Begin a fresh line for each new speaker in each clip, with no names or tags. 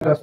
I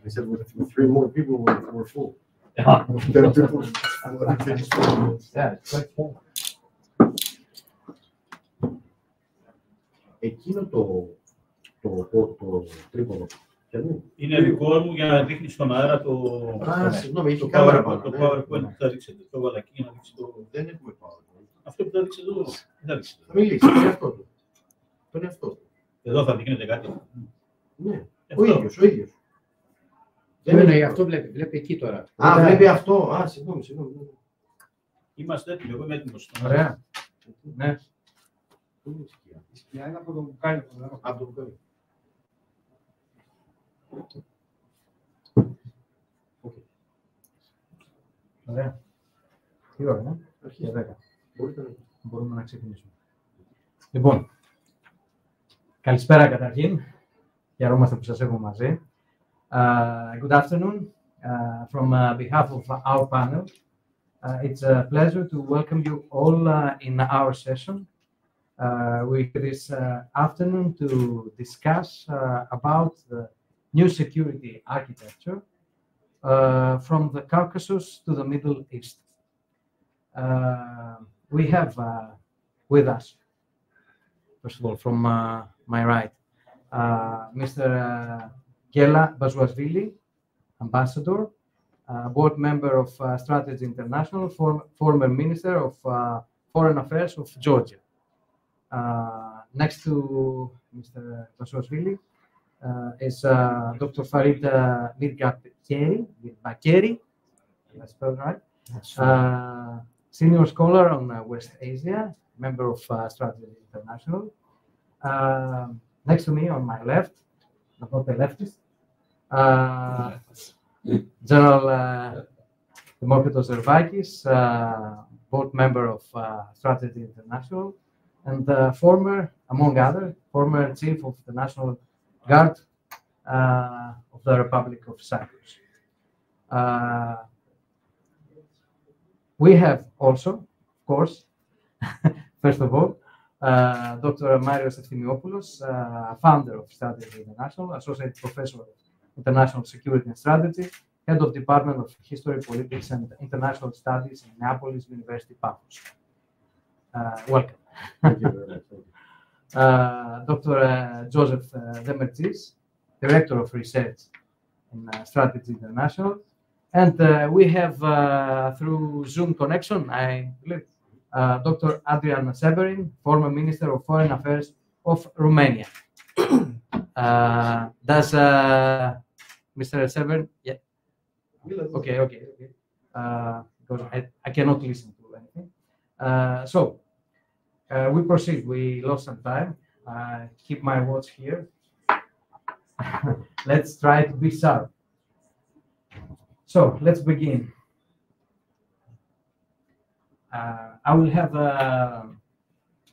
said, well, if 3 more people were full.
Yeah.
Then people.
Yeah, it's quite full.
Εκείνο το τρίποδο.
Είναι δικό μου για να δείχνει στον αέρα το.
Συγγνώμη, έχει
το
κάμερα
PowerPoint,
πάνω.
το PowerPoint που θα δείξετε. Το βάλα εκεί για να δείξει το.
Δεν έχουμε PowerPoint.
Αυτό που θα δείξει εδώ. Δεν θα δείξει.
Θα μιλήσει, τον εαυτό του. Τον εαυτό του.
Εδώ θα δείχνετε κάτι.
Ναι, ο ίδιος.
Δεν εννοεί, αυτό βλέπει εκεί τώρα.
Βλέπει αυτό. Συγγνώμη.
Είμαστε έτοιμοι, εγώ είμαι έτοιμος.
Ωραία. Ναι.
Η σκιά είναι από το μπουκάλι. Από το μπουκάλι.
Ωραία. Τι ώρα,
Αρχίζει.
10. Μπορούμε να ξεκινήσουμε. Λοιπόν, καλησπέρα καταρχήν. Χαιρόμαστε που σας έχουμε μαζί. Good afternoon. From behalf of our panel, it's a pleasure to welcome you all in our session. We're here this afternoon to discuss about the new security architecture from the Caucasus to the Middle East. We have with us, first of all, from my right, Mr. Gela Bazouashvili, Ambassador, board member of Strategy International, former Minister of Foreign Affairs of Georgia. Next to Mr. Bazouashvili is Dr. Farid Mirbakeri, that's spelled right, senior scholar on West Asia, member of Strategy International. Next to me on my left, I'm not a leftist, General Democritos Zervakis, board member of Strategy International, and former, among others, former chief of the National Guard of the Republic of Cyprus. We have also, of course, first of all, Dr. Marios Efthimiopoulos, founder of Strategy International, associate professor of International Security and Strategy, head of Department of History, Politics, and International Studies in Neapolis University, Paphos. Welcome.
Thank you very much.
Dr. Joseph Demertzis, Director of Research in Strategy International. And we have, through Zoom connection, I believe, Dr. Adrian Severin, former Minister of Foreign Affairs of Romania. Does Mr. Severin? Yeah. Okay. Because I cannot listen to anything. So we proceed. We lost some time. Keep my watch here. Let's try to be sharp. So let's begin. I will have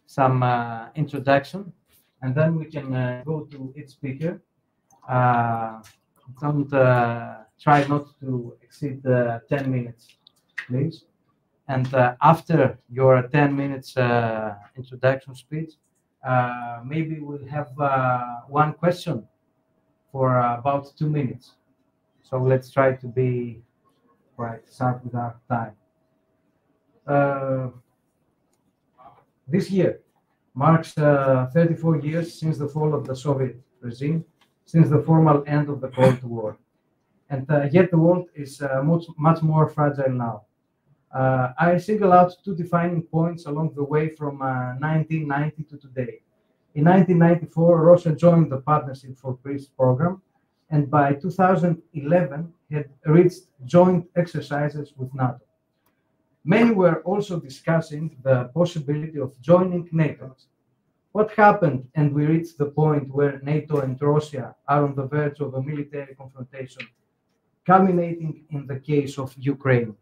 some introduction, and then we can go to each speaker. Don't try not to exceed 10 minutes, please. And after your 10 minutes introduction speech, maybe we'll have one question for about 2 minutes. So let's try to be quite sharp with our time. This year marks 34 years since the fall of the Soviet regime, since the formal end of the Cold War. And yet the world is much more fragile now. I single out two defining points along the way from 1990 to today. In 1994, Russia joined the Partnership for Peace program, and by 2011 had reached joint exercises with NATO. Many were also discussing the possibility of joining NATO. What happened and we reached the point where NATO and Russia are on the verge of a military confrontation, culminating in the case of Ukraine.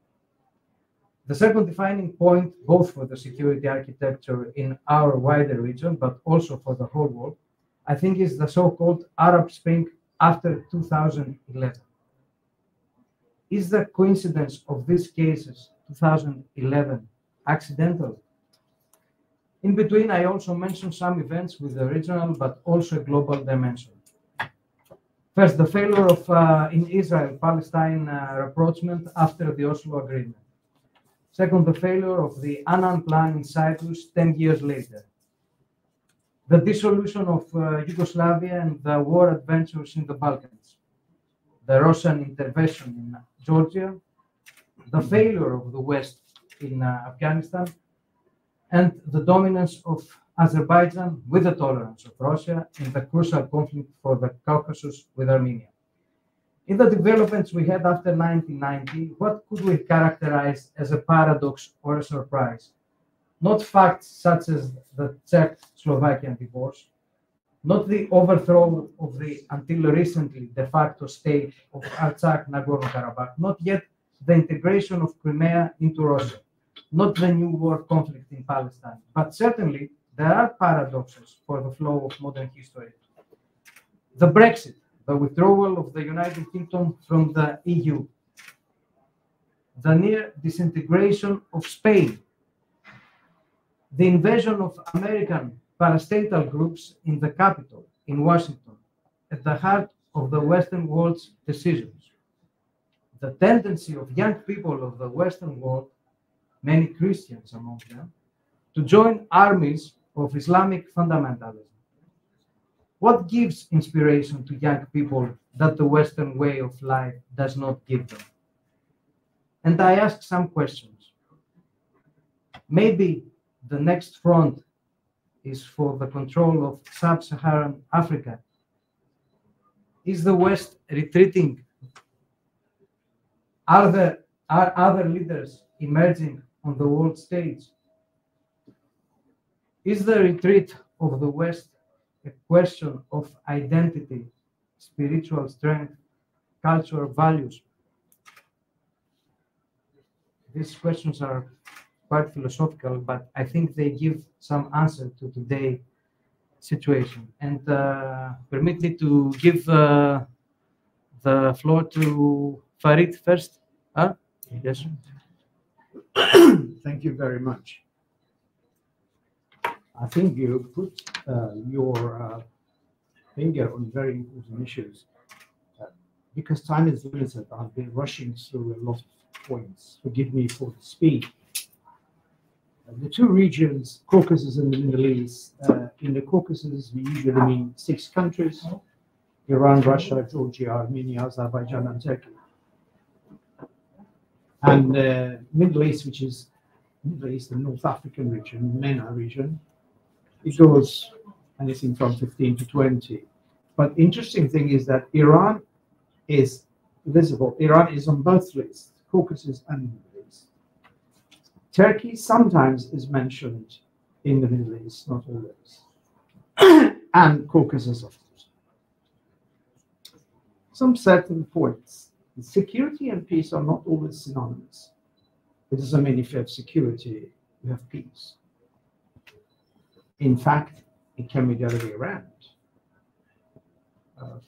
The second defining point, both for the security architecture in our wider region, but also for the whole world, I think is the so-called Arab Spring after 2011. Is the coincidence of these cases, 2011, accidental? In between, I also mentioned some events with a regional but also a global dimension. First, the failure of in Israel-Palestine rapprochement after the Oslo Agreement. Second, the failure of the Annan Plan in Cyprus 10 years later. The dissolution of Yugoslavia and the war adventures in the Balkans. The Russian intervention in Georgia. The failure of the West in Afghanistan. And the dominance of Azerbaijan with the tolerance of Russia in the crucial conflict for the Caucasus with Armenia. In the developments we had after 1990, what could we characterize as a paradox or a surprise? Not facts such as the Czech-Slovakian divorce, not the overthrow of the until recently de facto state of Artsakh Nagorno-Karabakh, not yet the integration of Crimea into Russia, not the new war conflict in Palestine, but certainly there are paradoxes for the flow of modern history. The Brexit, the withdrawal of the United Kingdom from the EU, the near disintegration of Spain, the invasion of American parastatal groups in the capital, in Washington, at the heart of the Western world's decisions, the tendency of young people of the Western world, many Christians among them, to join armies of Islamic fundamentalism. What gives inspiration to young people that the Western way of life does not give them? And I ask some questions. Maybe the next front is for the control of sub-Saharan Africa. Is the West retreating? Are other leaders emerging on the world stage? Is the retreat of the West a question of identity, spiritual strength, cultural values? These questions are quite philosophical, but I think they give some answer to today's situation. And permit me to give the floor to Farid first. Yes.
Thank you very much. I think you put your finger on very important issues. Because time is limited, I've been rushing through a lot of points. Forgive me for the speed. The two regions, Caucasus and the Middle East. In the Caucasus, we usually mean 6 countries: Iran, Russia, Georgia, Armenia, Azerbaijan, and Turkey. And Middle East, which is Middle East, the North African region, MENA region, it goes anything from 15 to 20. But interesting thing is that Iran is visible. Iran is on both lists, Caucasus and Middle East. Turkey sometimes is mentioned in the Middle East, not always. And Caucasus, of course. Some certain points. Security and peace are not always synonymous. It doesn't mean if you have security, you have peace. In fact, it can be the other way around.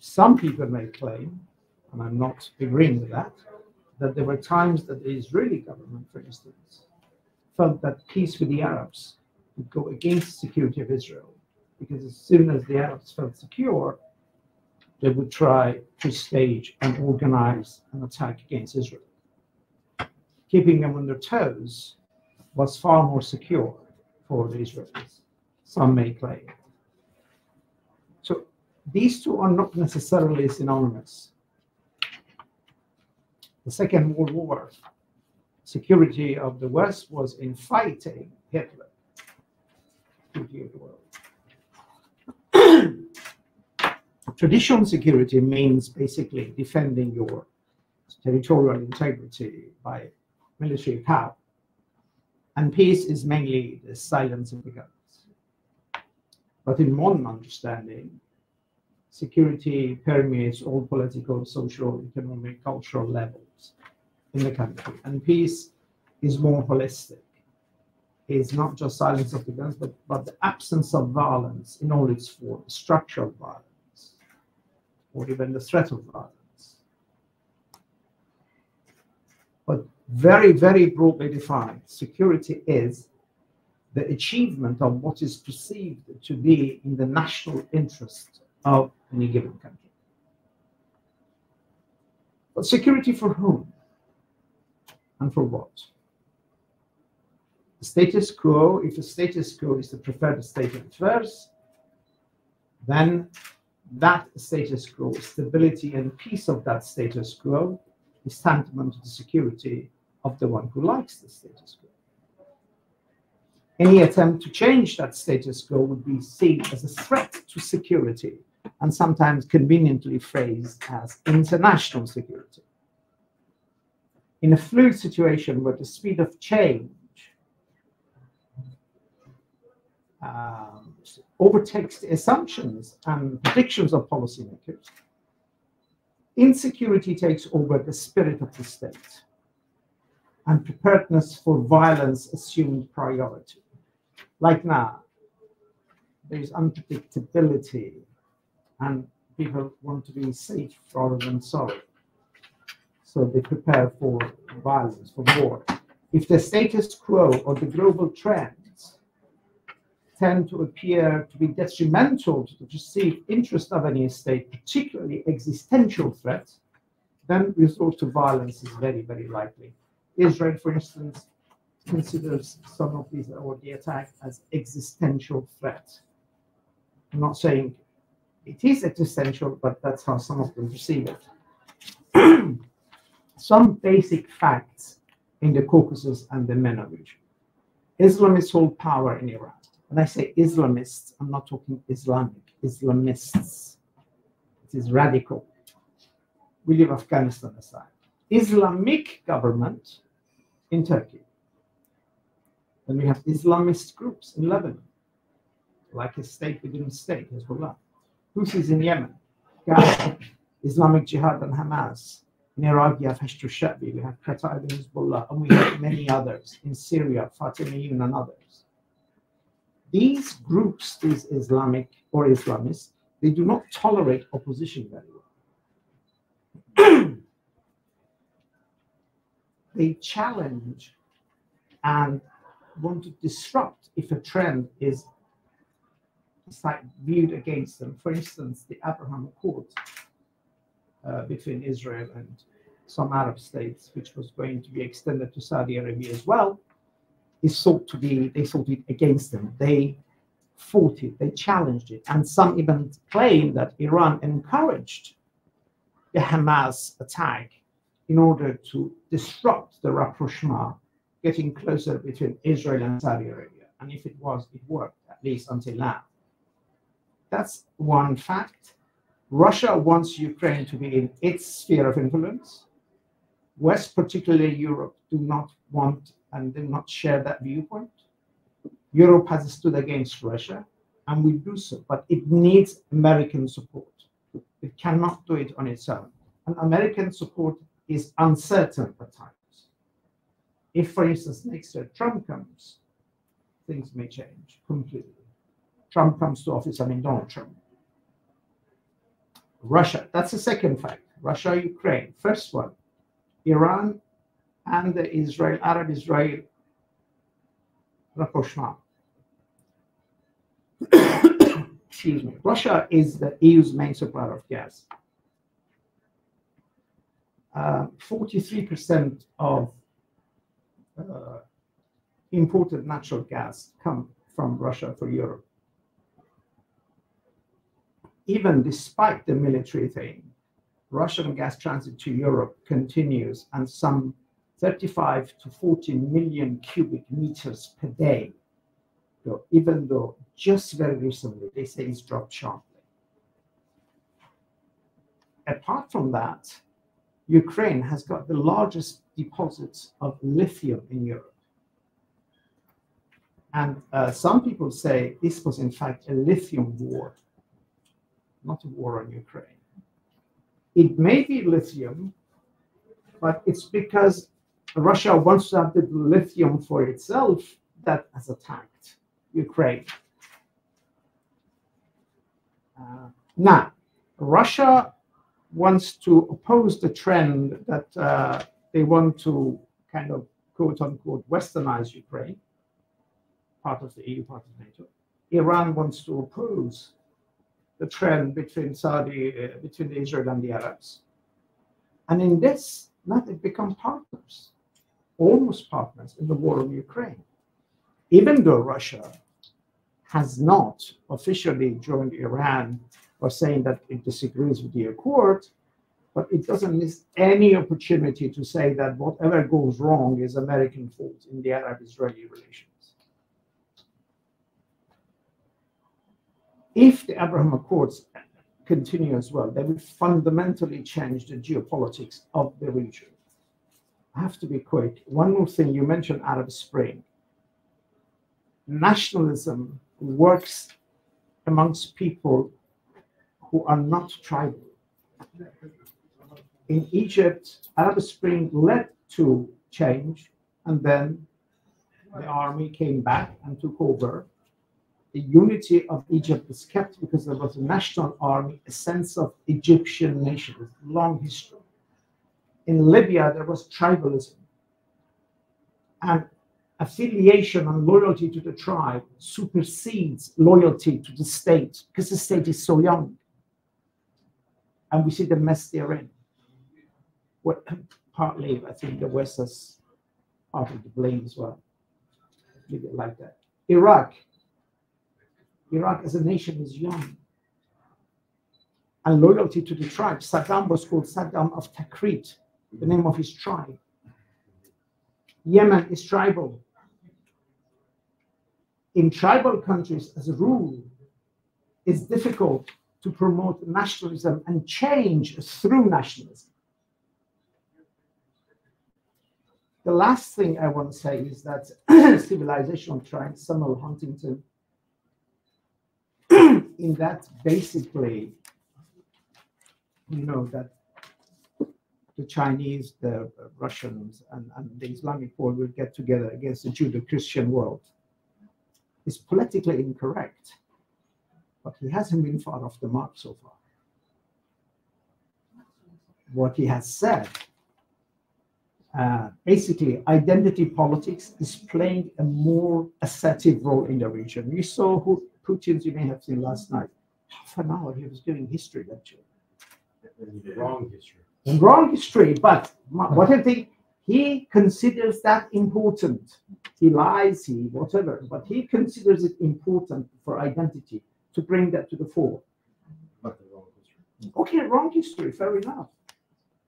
Some people may claim, and I'm not agreeing with that there were times that the Israeli government, for instance, felt that peace with the Arabs would go against the security of Israel, because as soon as the Arabs felt secure, they would try to stage and organize an attack against Israel. Keeping them on their toes was far more secure for the Israelis, some may claim. So these two are not necessarily synonymous. The Second World War, security of the West was in fighting Hitler. Traditional security means basically defending your territorial integrity by military power. And peace is mainly the silence of the guns. But in modern understanding, security permeates all political, social, economic, cultural levels in the country. And peace is more holistic. It's not just silence of the guns, but the absence of violence in all its forms, structural violence, or even the threat of violence. But very, very broadly defined, security is the achievement of what is perceived to be in the national interest of any given country. But security for whom? And for what? The status quo, if the status quo is the preferred state of affairs, then that status quo, stability and peace of that status quo, is tantamount to the security of the one who likes the status quo. Any attempt to change that status quo would be seen as a threat to security, and sometimes conveniently phrased as international security. In a fluid situation where the speed of change overtakes the assumptions and predictions of policymakers, insecurity takes over the spirit of the state, and preparedness for violence assumed priority. Like now, there is unpredictability, and people want to be safe rather than sorry. So they prepare for violence, for war. If the status quo or the global trends tend to appear to be detrimental to the perceived interest of any state, particularly existential threats, then resort to violence is very, very likely. Israel, for instance, considers some of these, or the attack, as existential threat. I'm not saying it is existential, but that's how some of them perceive it. Some basic facts in the Caucasus and the MENA region. Islamists hold power in Iran. When I say Islamists, I'm not talking Islamic, Islamists. It is radical. We leave Afghanistan aside. Islamic government in Turkey. Then we have Islamist groups in Lebanon, like a state within a state, Hezbollah. Houthis in Yemen, Gaza, Islamic Jihad and Hamas. In Iraq, you have Hashd al-Sha'bi, we have Qatar and Hezbollah, and we have many others. In Syria, Fatimiyun and others. These groups, these Islamic or Islamists, they do not tolerate opposition very well. They challenge and want to disrupt if a trend is viewed against them. For instance, the Abraham Accord between Israel and some Arab states, which was going to be extended to Saudi Arabia as well, is thought to be, they thought it against them. They fought it, they challenged it, and some even claim that Iran encouraged the Hamas attack in order to disrupt the rapprochement getting closer between Israel and Saudi Arabia. And if it was, it worked, at least until now. That's one fact. Russia wants Ukraine to be in its sphere of influence. West, particularly Europe, do not want and do not share that viewpoint. Europe has stood against Russia, and will do so, but it needs American support. It cannot do it on its own. And American support is uncertain at times. If, for instance, next year Trump comes, things may change completely. Trump comes to office, I mean Donald Trump. Russia, that's the second fact. Russia, Ukraine. First one, Iran and the Arab-Israel rapprochement. Excuse me. Russia is the EU's main supplier of gas. 43% of imported natural gas come from Russia for Europe. even despite the military thing, Russian gas transit to Europe continues, and some 35 to 40 million cubic meters per day. So even though just very recently they say it's dropped sharply. Apart from that, Ukraine has got the largest deposits of lithium in Europe. And some people say this was in fact a lithium war, not a war on Ukraine. It may be lithium, but it's because Russia wants to have the lithium for itself that has attacked Ukraine. Now, Russia wants to oppose the trend that they want to kind of quote unquote westernize Ukraine, part of the EU, part of NATO. Iran wants to oppose the trend between between Israel and the Arabs. And in this, now they've become partners, almost partners in the war on Ukraine. Even though Russia has not officially joined Iran or saying that it disagrees with the accord, but it doesn't miss any opportunity to say that whatever goes wrong is American fault in the Arab-Israeli relations. If the Abraham Accords continue as well, they will fundamentally change the geopolitics of the region. I have to be quick. One more thing, you mentioned Arab Spring. Nationalism works amongst people who are not tribal. In Egypt, Arab Spring led to change, and then the army came back and took over. The unity of Egypt was kept because there was a national army, a sense of Egyptian nation, with long history. In Libya, there was tribalism. And affiliation and loyalty to the tribe supersedes loyalty to the state because the state is so young. And we see the mess they're in. Well, partly, I think the West has part of the blame as well. Leave it like that. Iraq as a nation is young. And loyalty to the tribe. Saddam was called Saddam of Tikrit, the name of his tribe. Yemen is tribal. In tribal countries, as a rule, it's difficult to promote nationalism and change through nationalism. The last thing I want to say is that civilizational trends, Samuel Huntington, in that basically, you know, that the Chinese, the Russians, and the Islamic world will get together against the Judeo-Christian world is politically incorrect, but he hasn't been far off the mark so far. What he has said, basically, identity politics is playing a more assertive role in the region. We saw who Putin's, you may have seen last night, half an hour he was giving history lecture.
Wrong history.
Wrong history, but what I think, he considers that important. He lies, he whatever, but he considers it important for identity to bring that to the fore.
But the wrong history.
Okay, wrong history, fair enough.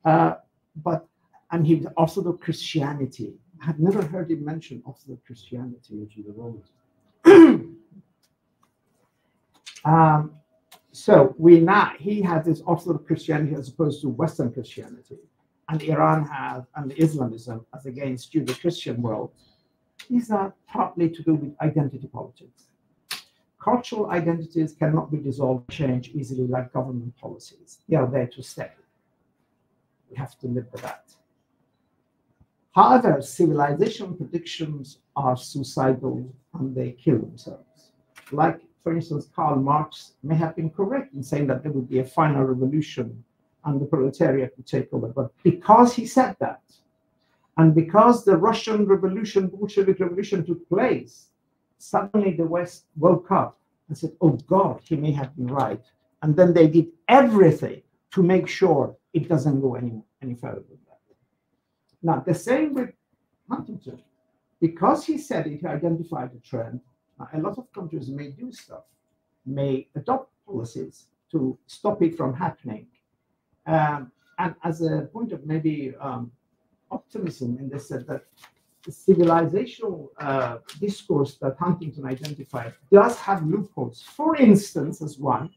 And he Orthodox Christianity. I have never heard him mention Orthodox Christianity.
Which is the Romans.
So he has this Orthodox Christianity as opposed to Western Christianity, and Iran has, and Islamism as against Judeo-Christian world. These are partly to do with identity politics. Cultural identities cannot be dissolved, change easily like government policies. They are there to stay. We have to live with that. However, civilization predictions are suicidal and they kill themselves. Like, for instance, Karl Marx may have been correct in saying that there would be a final revolution and the proletariat would take over. But because he said that, and because the Russian Revolution, Bolshevik Revolution took place, suddenly the West woke up and said, oh God, he may have been right. And then they did everything to make sure it doesn't go any further than that. Now, the same with Huntington. Because he said it, he identified the trend. A lot of countries may do stuff, may adopt policies to stop it from happening. And as a point of maybe optimism, in the sense that the civilizational discourse that Huntington identified does have loopholes. For instance, as one,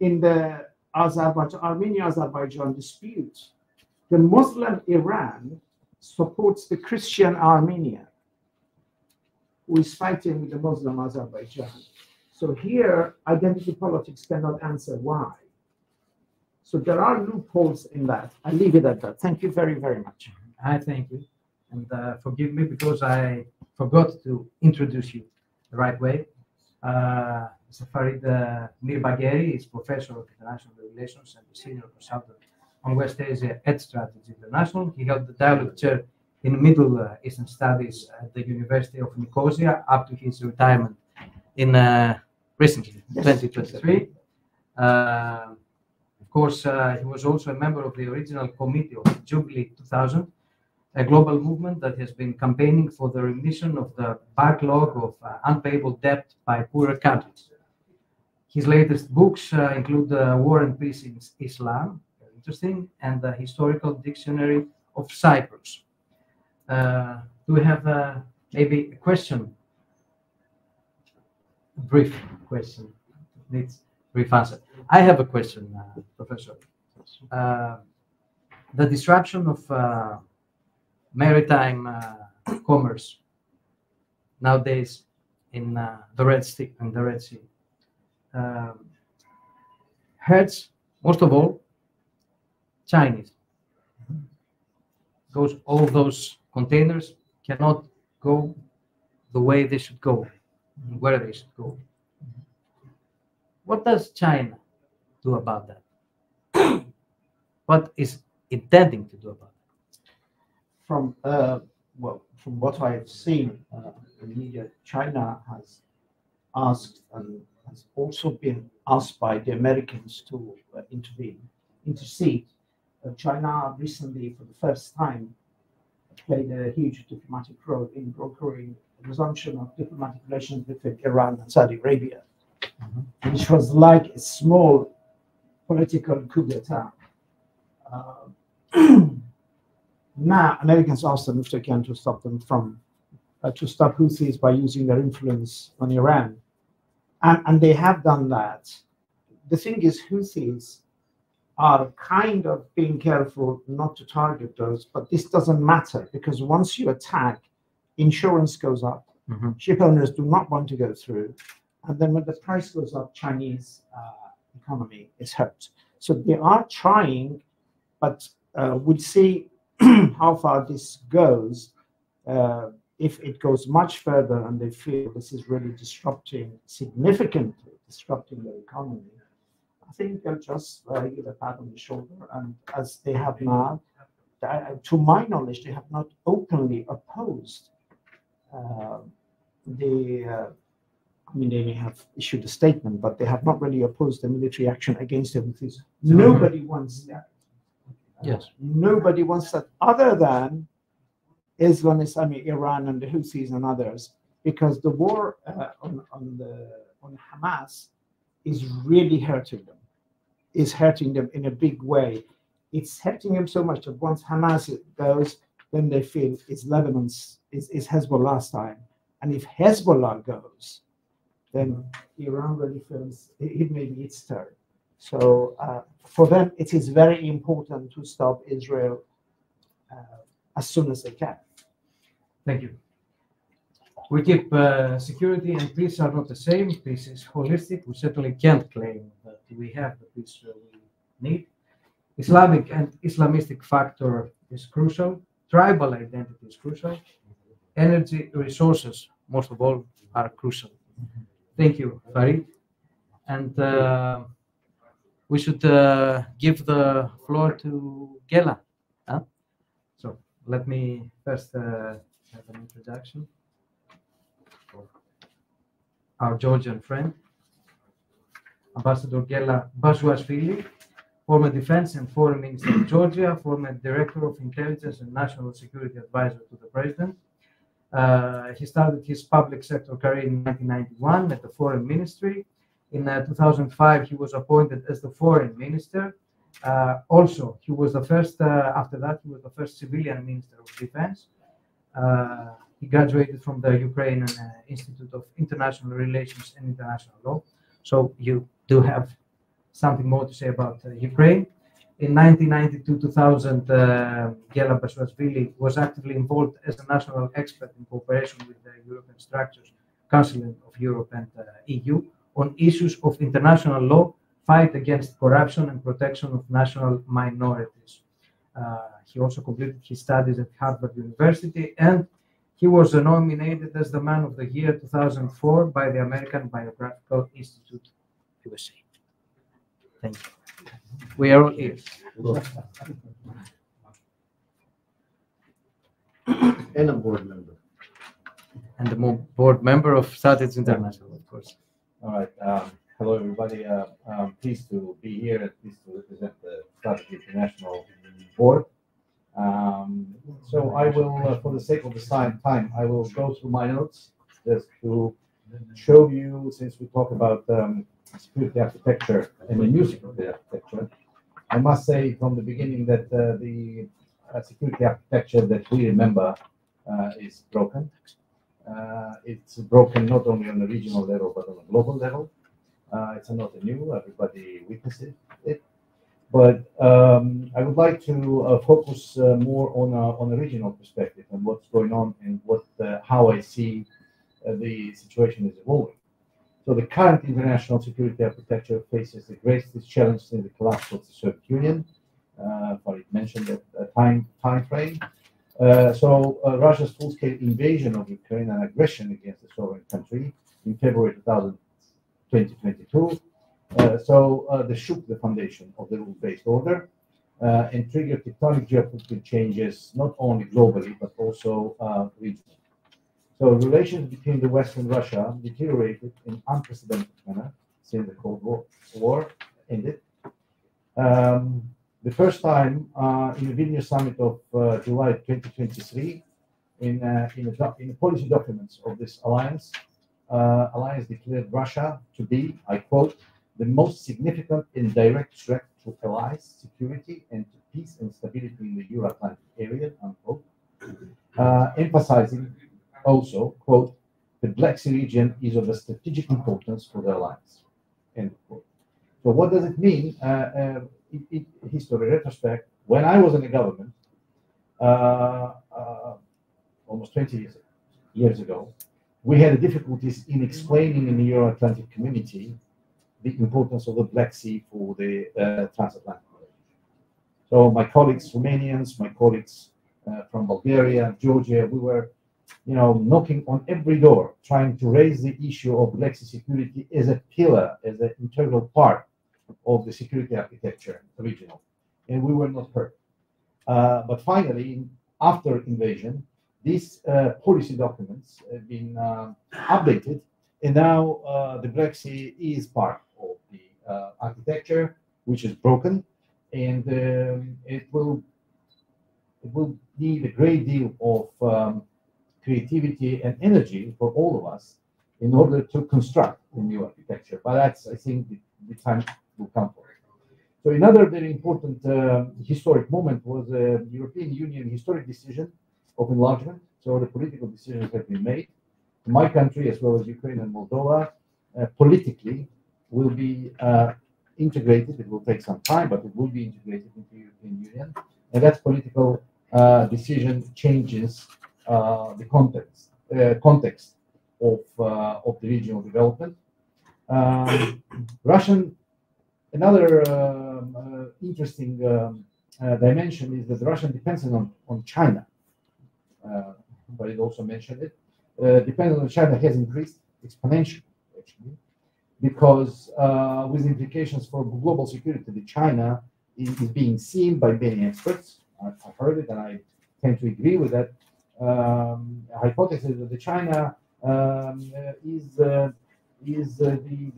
in the Armenia-Azerbaijan dispute, the Muslim Iran supports the Christian Armenia, who is fighting with the Muslim Azerbaijan. So here, identity politics cannot answer why. So there are loopholes in that. I leave it at that. Thank you very, very much.
I thank you. And forgive me because I forgot to introduce you the right way. Mr. Farid Mirbagheri is Professor of International Relations and Senior Consultant on West Asia at Strategy International. He held the Dialogue Chair in Middle Eastern Studies at the University of Nicosia up to his retirement in recently, 2023. Of course, he was also a member of the original committee of Jubilee 2000, a global movement that has been campaigning for the remission of the backlog of unpayable debt by poorer countries. His latest books include War and Peace in Islam, very interesting, and the Historical Dictionary of Cyprus. Do we have maybe a question? A brief question. Needs brief answer. I have a question, Professor. The disruption of maritime commerce nowadays in the Red Sea hurts most of all Chinese. All those containers cannot go the way they should go, where they should go. What does China do about that? What is intending to do about it?
From what I've seen in the media, China has asked and has also been asked by the Americans to intercede. China recently, for the first time, played a huge diplomatic role in brokering the resumption of diplomatic relations between Iran and Saudi Arabia, which was like a small political coup d'etat. Now, Americans asked them if they can to stop them from to stop Houthis by using their influence on Iran, and they have done that. The thing is, Houthis are kind of being careful not to target those, but this doesn't matter because once you attack, insurance goes up. Ship owners do not want to go through, and then when the price goes up, Chinese economy is hurt. So they are trying, but we'll see how far this goes. If it goes much further and they feel this is really significantly disrupting their economy, I think they'll just give a pat on the shoulder. And as they have now, to my knowledge, they have not openly opposed they may have issued a statement, but they have not really opposed the military action against the Houthis. Nobody wants that.
Yes.
Nobody wants that other than Islamists, Iran and the Houthis and others, because the war on Hamas is really hurting them. Is hurting them in a big way. It's hurting them so much that once Hamas goes, then they feel it's Lebanon's, it's Hezbollah's time. And if Hezbollah goes, then Iran really feels it may be its turn. So for them, it is very important to stop Israel as soon as they can.
Thank you. We keep security and peace are not the same. Peace is holistic. We certainly can't claim that we have the peace we need. Islamic and Islamistic factor is crucial. Tribal identity is crucial. Energy resources, most of all, are crucial. Thank you, Farid. And we should give the floor to Gela. So let me first have an introduction for our Georgian friend, Ambassador Gela Bazhuashvili, former Defense and Foreign Minister of Georgia, former Director of Intelligence and National Security Advisor to the President. He started his public sector career in 1991 at the Foreign Ministry In 2005, he was appointed as the foreign minister. Also, he was the first, after that, he was the first civilian minister of defense. He graduated from the Ukrainian Institute of International Relations and International Law. So you do have something more to say about Ukraine. In 1992-2000, Gela Bashvashvili was actively involved as a national expert in cooperation with the European structures, Council of Europe and EU, on issues of international law, fight against corruption and protection of national minorities. He also completed his studies at Harvard University, and he was nominated as the Man of the Year 2004 by the American Biographical Institute, USA. Thank you. We are all ears.
And a board member.
And the board member of SATIC International, of course.
All right. Hello, everybody. I'm pleased to be here and pleased to represent the SATIC International Board. So I will, for the sake of the time, I will go through my notes just to show you, since we talk about security architecture and the new security architecture, I must say from the beginning that the security architecture that we remember is broken. It's broken not only on a regional level, but on a global level. It's not new, everybody witnesses it. But I would like to focus more on a regional perspective and what's going on and how I see the situation is evolving. So the current international security architecture faces the greatest challenge since the collapse of the Soviet Union. Farid mentioned that time frame. So Russia's full-scale invasion of Ukraine and aggression against the sovereign country in February 2022 they shook the foundation of the rule-based order and triggered tectonic geopolitical changes, not only globally, but also regionally. So relations between the West and Russia deteriorated in unprecedented manner since the Cold War ended. The first time in the Vilnius summit of July 2023, in the policy documents of this alliance declared Russia to be, I quote, the most significant and direct threat to allies' security and to peace and stability in the Euro-Atlantic area, unquote, emphasizing also, quote, the Black Sea region is of a strategic importance for the alliance, end quote. So what does it mean? In history retrospect, when I was in the government, almost 20 years ago, we had difficulties in explaining in the Euro-Atlantic community the importance of the Black Sea for the transatlantic relationship. So my colleagues, Romanians, my colleagues from Bulgaria, Georgia, we were, knocking on every door, trying to raise the issue of Black Sea security as a pillar, as an integral part of the security architecture, regional, and we were not heard. But finally, after invasion, these policy documents have been updated, and now the Black Sea is part of the architecture, which is broken, and it will need a great deal of creativity and energy for all of us in order to construct a new architecture. But that's, I think, the time will come for it. So another very important historic moment was the European Union historic decision of enlargement. So the political decisions have been made. My country, as well as Ukraine and Moldova, politically will be integrated. It will take some time, but it will be integrated into the European Union. And that political decision changes the context of the regional development. Another interesting dimension is that the Russian dependence on China, but it also mentioned it, dependence on China has increased exponentially, actually, because with implications for global security, the China is being seen by many experts. I've heard it, and I tend to agree with that hypothesis that the China is the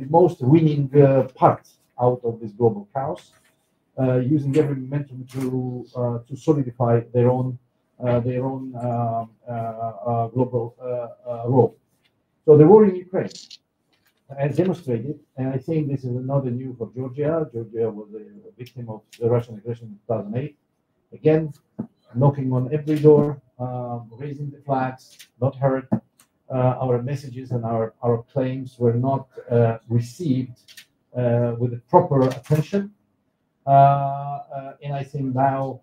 most winning part out of this global chaos, using every momentum to solidify their own global role. So the war in Ukraine has demonstrated, and I think this is not new for Georgia. Georgia was a victim of the Russian aggression in 2008. Again, knocking on every door, raising the flags, not heard. Our messages and our claims were not received with the proper attention. And I think now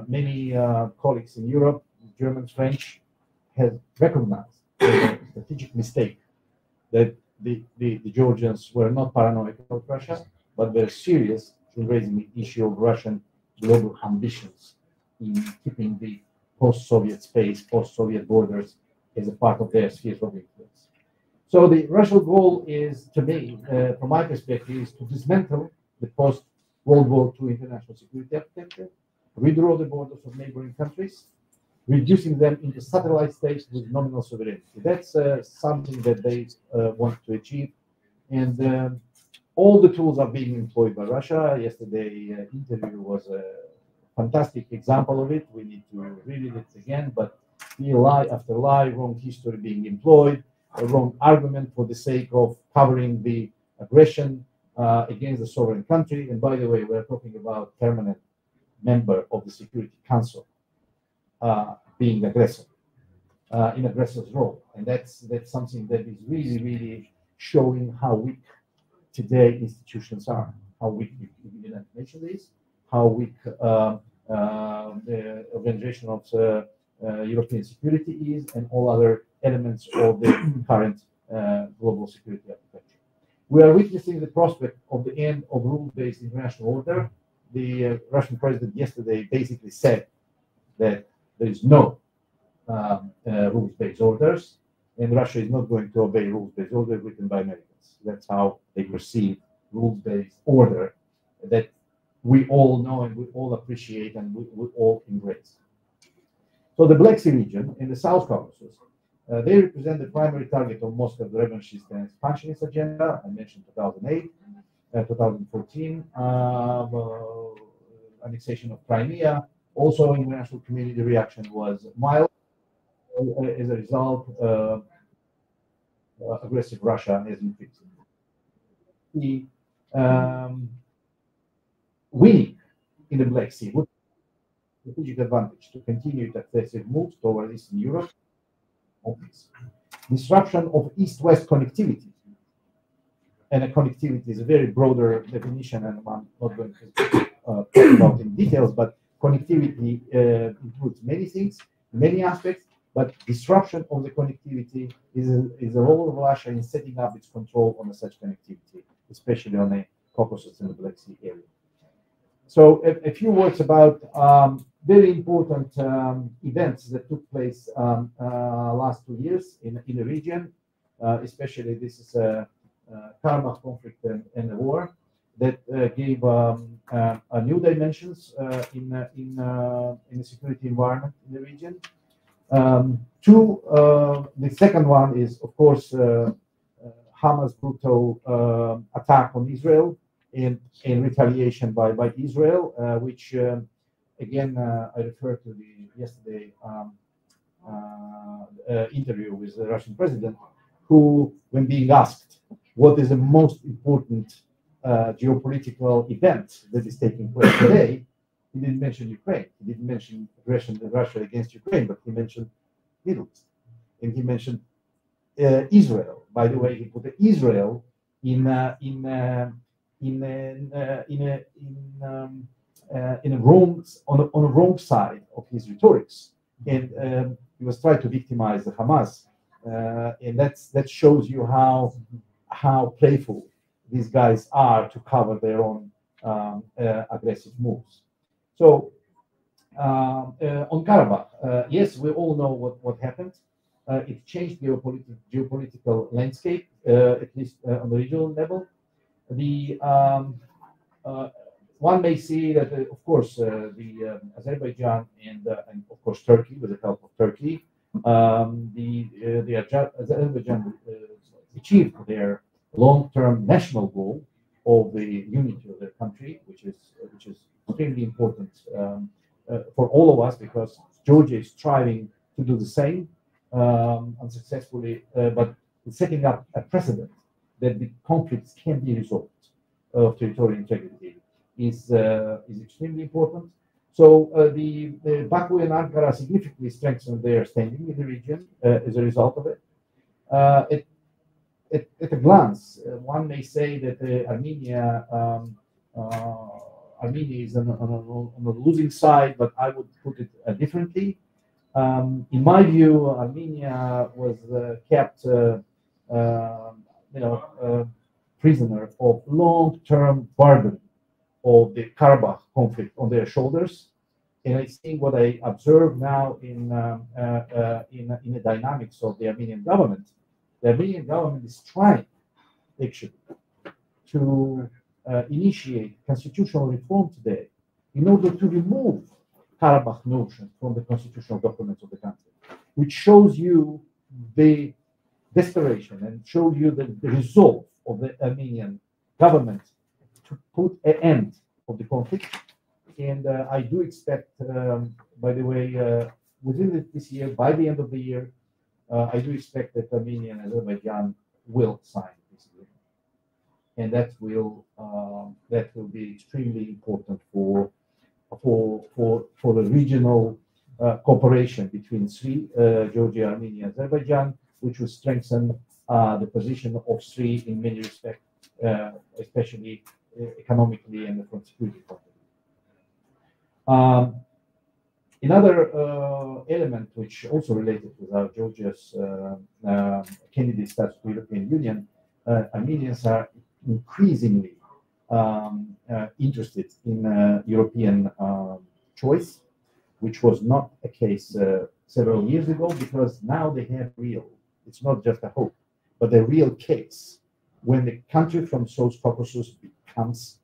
many colleagues in Europe, Germans, French, have recognized the strategic mistake that the Georgians were not paranoid about Russia, but were serious in raising the issue of Russian global ambitions in keeping the post-Soviet space, post-Soviet borders as a part of their spheres of influence. So the Russian goal is, to me, from my perspective, is to dismantle the post-World War II international security architecture, redraw the borders of neighboring countries, reducing them into satellite states with nominal sovereignty. That's something that they want to achieve. And all the tools are being employed by Russia. Yesterday interview was a fantastic example of it. We need to read it again, but lie after lie, wrong history being employed, a wrong argument for the sake of covering the aggression against the sovereign country. And by the way, we're talking about permanent member of the Security Council being aggressor in aggressor's role, and that's something that is really showing how weak today institutions are, how weak the United Nations is, how weak the Organization of European Security is, and all other elements of the current global security architecture. We are witnessing the prospect of the end of rule-based international order. The Russian president yesterday basically said that there is no rules-based orders, and Russia is not going to obey rules-based orders written by Americans. That's how they perceive rules-based order that we all know and we all appreciate and we all embrace. So the Black Sea region in the South Caucasus, they represent the primary target of Moscow's revanchist and expansionist agenda. I mentioned 2008, 2014, annexation of Crimea. Also, international community reaction was mild. As a result, aggressive Russia has increased. The winning in the Black Sea would be a strategic advantage to continue its aggressive moves toward Eastern Europe. Disruption of East-West connectivity. And a connectivity is a very broader definition, and I'm not going to talk about in details, but connectivity includes many things, many aspects, but disruption of the connectivity is a role of Russia in setting up its control on such connectivity, especially on the Caucasus and the Black Sea area. So a few words about very important events that took place last 2 years in the region, especially this is Karabakh conflict and the war that gave new dimensions in the security environment in the region. The second one is, of course, Hamas' brutal attack on Israel in retaliation by Israel, which again I refer to the yesterday interview with the Russian president, who, when being asked what is the most important geopolitical event that is taking place today, he didn't mention Ukraine. He didn't mention aggression of Russia against Ukraine, but he mentioned Middle East, and he mentioned Israel. By the way, he put Israel in a wrong side of his rhetorics, and he was trying to victimize the Hamas, and that shows you how playful these guys are to cover their own aggressive moves. So on Karabakh, yes, we all know what happened. It changed geopolitical landscape, at least on the regional level. One may see that, of course, the Azerbaijan and of course Turkey, with the help of Turkey, the Azerbaijan achieved their long-term national goal of the unity of their country, which is extremely important for all of us, because Georgia is striving to do the same unsuccessfully, but setting up a precedent that the conflicts can be resolved of territorial integrity is extremely important. So the Baku and Ankara significantly strengthened their standing in the region as a result of it. At a glance, one may say that Armenia is on the losing side, but I would put it differently. In my view, Armenia was kept, prisoner of long-term burden of the Karabakh conflict on their shoulders. And I think what I observe now in the dynamics of the Armenian government is trying actually to initiate constitutional reform today in order to remove Karabakh notion from the constitutional documents of the country, which shows you the desperation and shows you the resolve of the Armenian government to put an end of the conflict. And I do expect, by the way, within this year, by the end of the year, I do expect that Armenia and Azerbaijan will sign this agreement, and that will be extremely important for the regional cooperation between three, Georgia, Armenia, Azerbaijan, which will strengthen the position of three in many respects, especially economically and from security point of view. Another element which also related with Georgia's candidate status to the European Union, Armenians are increasingly interested in European choice, which was not a case several years ago, because now they have it's not just a hope, but a real case when the country from South Caucasus becomes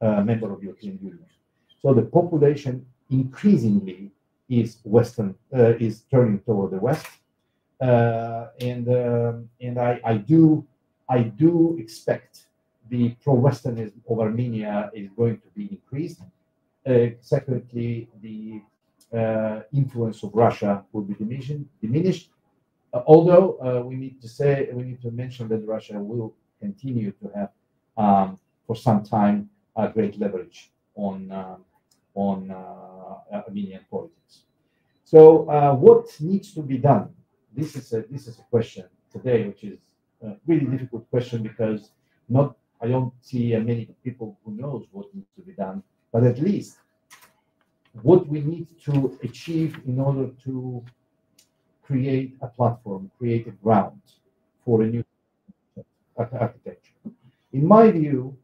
a member of European Union. So the population increasingly is is turning toward the West, and I do expect the pro-Westernism of Armenia is going to be increased. Secondly, the influence of Russia will be diminished. Although we need to mention that Russia will continue to have for some time a great leverage on Armenian politics. So what needs to be done? This is a question today, which is a really difficult question, because I don't see many people who knows what needs to be done, but at least what we need to achieve in order to create a platform, create a ground for a new architecture. In my view,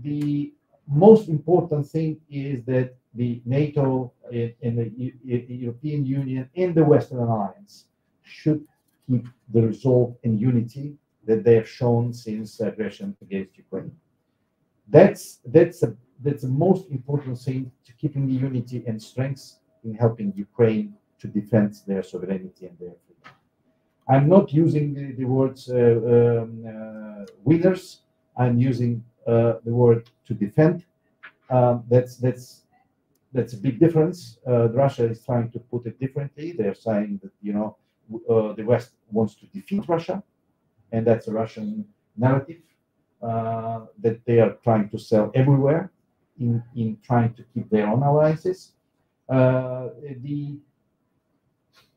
the most important thing is that the NATO and the European Union and the Western Alliance should keep the resolve and unity that they have shown since aggression against Ukraine. That's the most important thing, to keeping the unity and strength in helping Ukraine to defend their sovereignty and their freedom. I'm not using the words winners. I'm using the word to defend. That's a big difference. Russia is trying to put it differently. They're saying that the West wants to defeat Russia, and that's a Russian narrative that they are trying to sell everywhere in trying to keep their own alliances.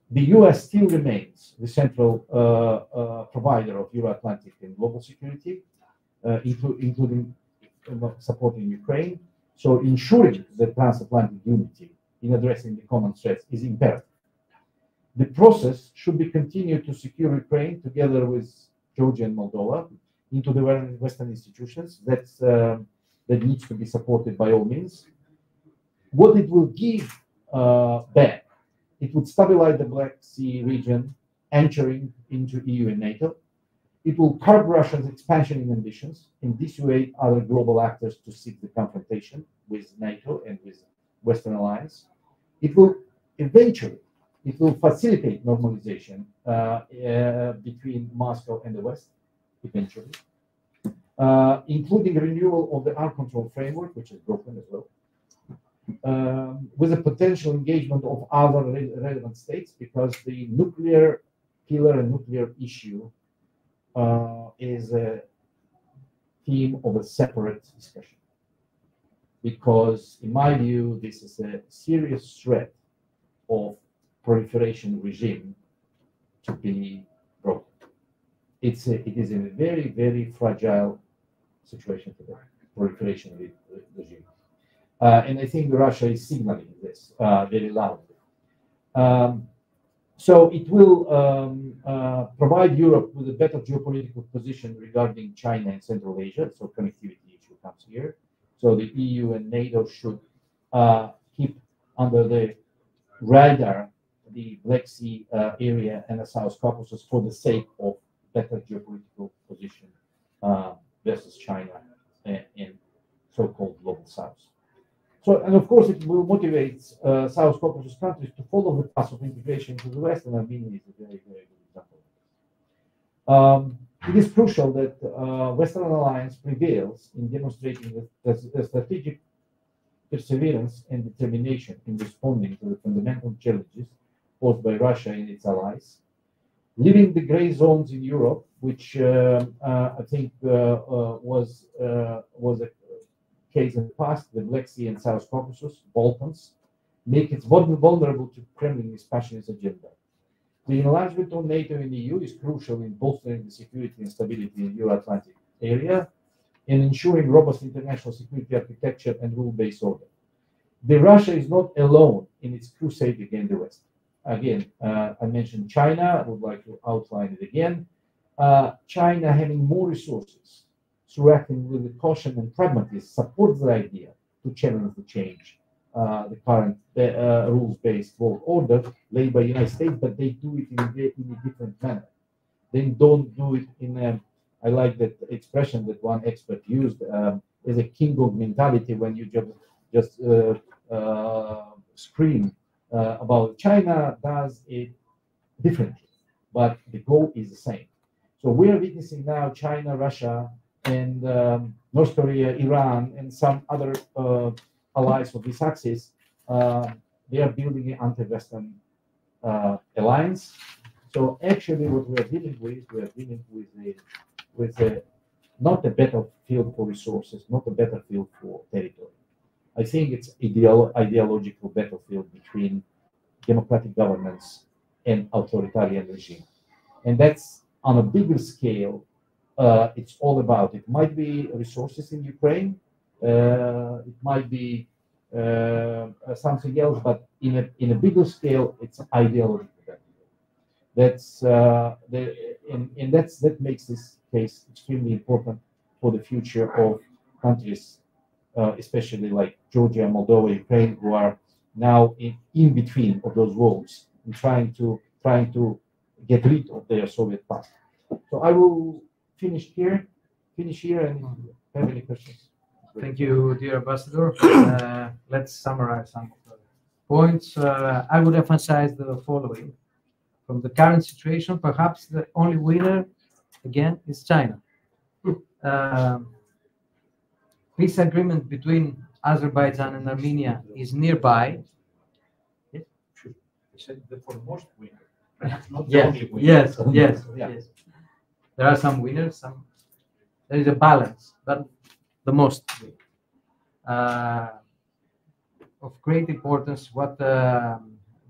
The U.S. still remains the central provider of Euro-Atlantic and global security, including supporting Ukraine. So ensuring the transatlantic unity in addressing the common threats is imperative. The process should be continued to secure Ukraine together with Georgia and Moldova into the Western institutions. That needs to be supported by all means. What it will give back, it would stabilize the Black Sea region, entering into EU and NATO. It will curb Russia's expansion in ambitions and dissuade other global actors to seek the confrontation with NATO and with Western Alliance. It will facilitate normalization between Moscow and the West, eventually, including renewal of the arms control framework, which is broken as well, with a potential engagement of other relevant states, because the nuclear pillar and nuclear issue is a theme of a separate discussion, because in my view, this is a serious threat of proliferation regime to be broken. It is in a very, very fragile situation today, proliferation regime. And I think Russia is signaling this very loudly. So it will provide Europe with a better geopolitical position regarding China and Central Asia. So connectivity issue comes here. So the EU and NATO should keep under the radar the Black Sea area and the South Caucasus for the sake of better geopolitical position versus China and so-called global South. So, and of course, it will motivate South Caucasus countries to follow the path of integration into the West, and Armenia is a very, very good example. It is crucial that Western alliance prevails in demonstrating the strategic perseverance and determination in responding to the fundamental challenges posed by Russia and its allies, leaving the gray zones in Europe, which I think was a case in the past, the Black Sea and South Caucasus, Balkans, make it vulnerable to Kremlin's passionate agenda. The enlargement of NATO and the EU is crucial in bolstering the security and stability in the Euro-Atlantic area and ensuring robust international security architecture and rule-based order. Russia is not alone in its crusade against the West. Again, I mentioned China. I would like to outline it again. China having more resources, through acting with caution and pragmatism, supports the idea to challenge the change, the current rules-based world order laid by the United States, but they do it in a different manner. They don't do it in a, I like that expression that one expert used, as a king of mentality, when you just scream about China does it differently, but the goal is the same. So we are witnessing now China, Russia, and North Korea, Iran, and some other allies of this axis. They are building an anti-Western alliance. So actually, what we are dealing with not a battlefield for resources, not a battlefield for territory. I think it's ideological battlefield between democratic governments and authoritarian regime, and that's on a bigger scale. It's all about. It might be resources in Ukraine. It might be something else, but in a bigger scale, it's ideological. That makes this case extremely important for the future of countries, especially like Georgia, Moldova, Ukraine, who are now in between of those worlds and trying to get rid of their Soviet past. So I will finish here, and have any questions.
Thank you, dear Ambassador. Let's summarize some of the points. I would emphasize the following. From the current situation, perhaps the only winner, again, is China. Peace agreement between Azerbaijan and Armenia is nearby.
You said the foremost winner, not the
Yes,
only winner.
yes,
Yeah.
yes. There are some winners, there is a balance, but the most. Of great importance, what the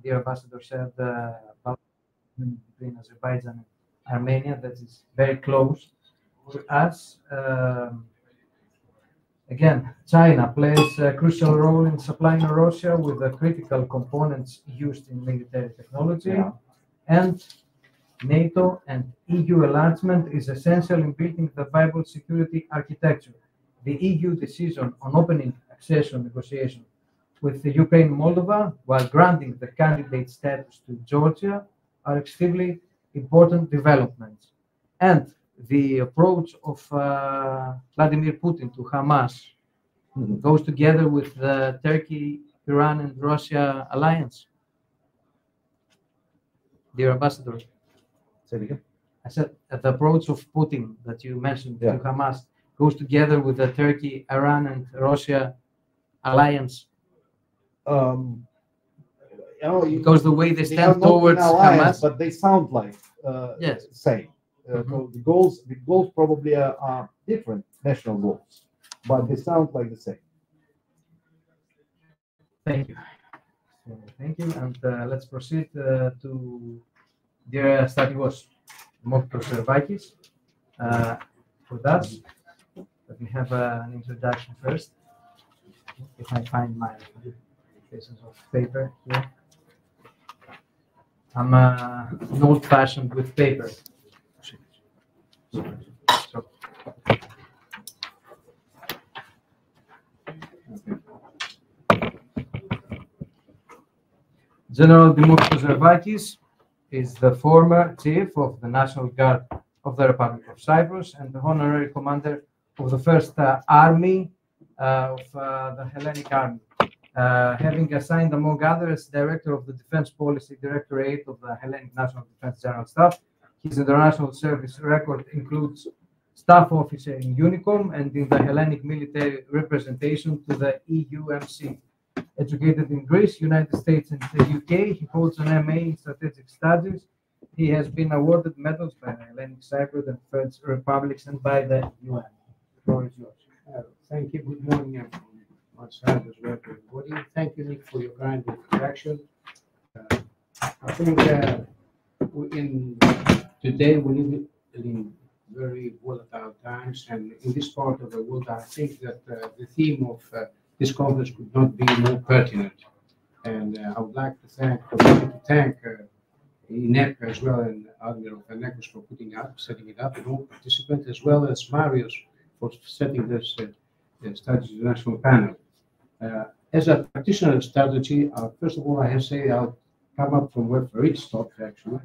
ambassador said about between Azerbaijan and Armenia, that is very close to us. Again, China plays a crucial role in supplying Russia with the critical components used in military technology, and NATO and EU enlargement is essential in building the viable security architecture. The EU decision on opening accession negotiations with the Ukraine and Moldova, while granting the candidate status to Georgia, are extremely important developments. And the approach of Vladimir Putin to Hamas goes together with the Turkey, Iran, and Russia alliance. Dear Ambassador,
Say it again.
I said that the approach of Putin that you mentioned
Yeah.
to Hamas goes together with the Turkey, Iran, and Russia alliance.
You know,
Because the way they
they are
stand
not in
towards
alliance,
Hamas,
but they sound like
Yes.
same. So the goals probably are different national goals, but they sound like the same.
Thank you. So, thank you, and let's proceed to dear Strategos Moktos Servakis. For that, let me have an introduction first. If I find my pieces of paper here. I'm an old-fashioned with paper. So, General Dimokritos Servakis is the former chief of the National Guard of the Republic of Cyprus and the honorary commander of the First Army of the Hellenic Army, having assigned, among others, director of the Defense Policy Directorate of the Hellenic National Defense General Staff. His international service record includes staff officer in UNICOM and in the Hellenic military representation to the EUMC. Educated in Greece, United States, and the UK, he holds an MA in Strategic Studies. He has been awarded medals by the Hellenic Cypriot and French Republics and by the UN. The floor is yours.
Thank you. Good morning, everyone. My side as well to everybody. Thank you, Nick, for your kind introduction. I think today we live in very volatile times, and in this part of the world, I think that the theme of this conference could not be more pertinent. And I would like to thank INEP as well and Admiral Fenekos for setting it up, and all participants, as well as Marius for setting this strategy national panel. As a practitioner of strategy, first of all, I have to say I'll come up from where Farid stopped, actually.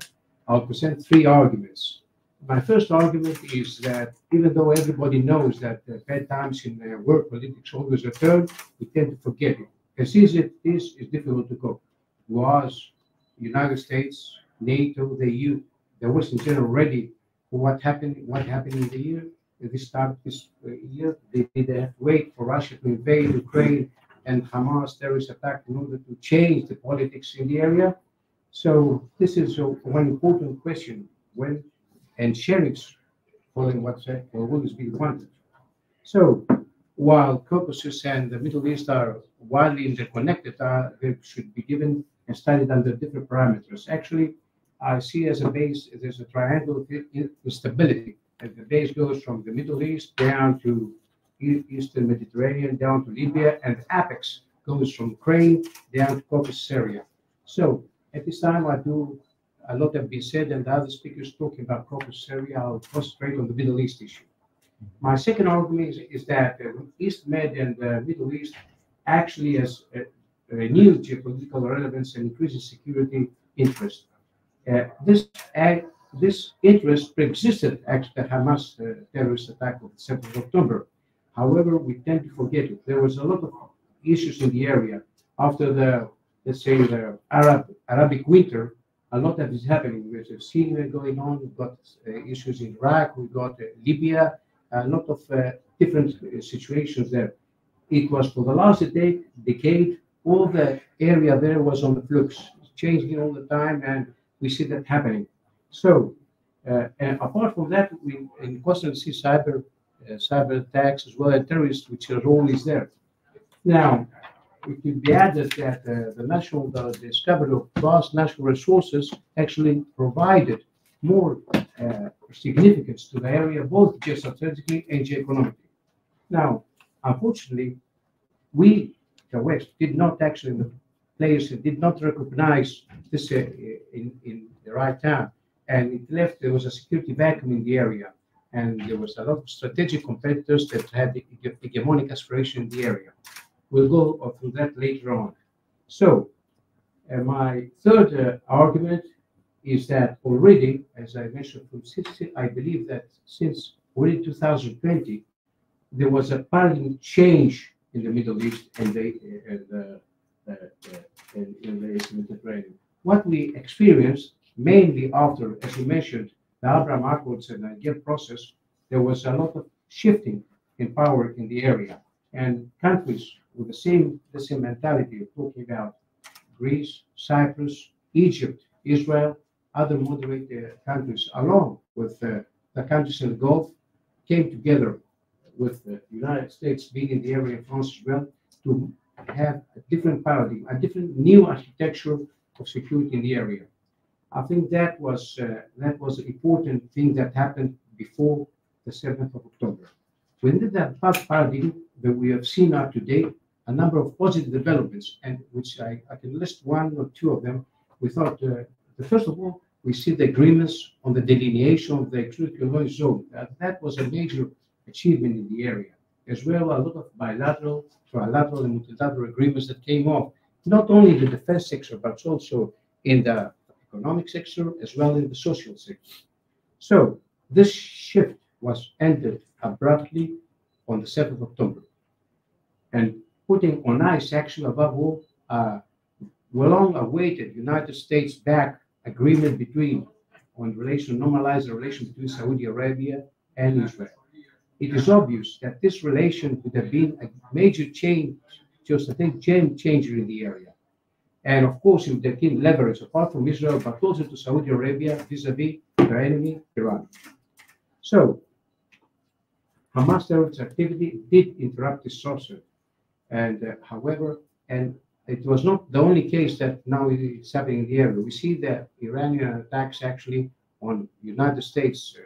I'll present three arguments. My first argument is that even though everybody knows that bad times in world politics always return, we tend to forget it. As easy as it is, it's difficult to cope. Was United States, NATO, the EU, the West in general ready for what happened in the year? At this start this year, they did have to wait for Russia to invade Ukraine and Hamas terrorist attack in order to change the politics in the area. So this is one important question. When and sheriffs following what will always be wanted. So while Caucasus and the Middle East are widely interconnected, they should be given and studied under different parameters. Actually, I see as a base, there's a triangle instability. And the base goes from the Middle East down to Eastern Mediterranean, down to Libya, and the apex goes from Ukraine down to Caucasus area. So at this time, a lot have been said, and the other speakers talking about Caucasus area. I'll concentrate on the Middle East issue. My second argument is that East Med and the Middle East actually has renewed geopolitical relevance and increases security interest. This interest pre-existed after the Hamas terrorist attack of the 7th of October. However, we tend to forget it. There was a lot of issues in the area after the, let's say, the Arabic winter. A lot of is happening. There's Syria going on. We've got issues in Iraq. We've got Libya. A lot of different situations there. It was for the last decade, all the area there was on the flux, changing all the time, and we see that happening. So, and apart from that, we constantly see cyber attacks as well as terrorists, which are always there. Now, it could be added that the discovery of vast natural resources actually provided more significance to the area, both geostrategically and geoeconomically. Now, unfortunately, we, the West, did not actually, the players did not recognize this in the right time, and it left, there was a security vacuum in the area, and there was a lot of strategic competitors that had hegemonic aspiration in the area. We'll go through that later on. So, my third argument is that already, as I mentioned, I believe that since already 2020, there was a paradigm change in the Middle East and in the Mediterranean. What we experienced, mainly after, as you mentioned, the Abraham Accords and the Kiev process, there was a lot of shifting in power in the area, and countries with the same mentality of talking about Greece, Cyprus, Egypt, Israel, other moderate countries, along with the countries in the Gulf came together with the United States being in the area, France as well, to have a different paradigm, a different new architecture of security in the area. I think that was an important thing that happened before the 7th of October. Within that paradigm that we have seen up to date, a number of positive developments, and which I can list one or two of them. We thought, first of all, we see the agreements on the delineation of the exclusive zone. That was a major achievement in the area. As well, a lot of bilateral, trilateral, and multilateral agreements that came off, not only in the defense sector, but also in the economic sector, as well in the social sector. So this shift was ended abruptly on the 7th of October. And putting on ice, actually, above all, long-awaited United States-backed agreement normalize the relation between Saudi Arabia and Israel. It is obvious that this relation would have been a major change, just a game changer in the area. And of course, it would have been leverage, apart from Israel, but also to Saudi Arabia vis-a-vis their enemy, Iran. So, Hamas terrorist activity did interrupt this sorcery. And however, and it was not the only case that now is happening in the area. We see the Iranian attacks actually on United States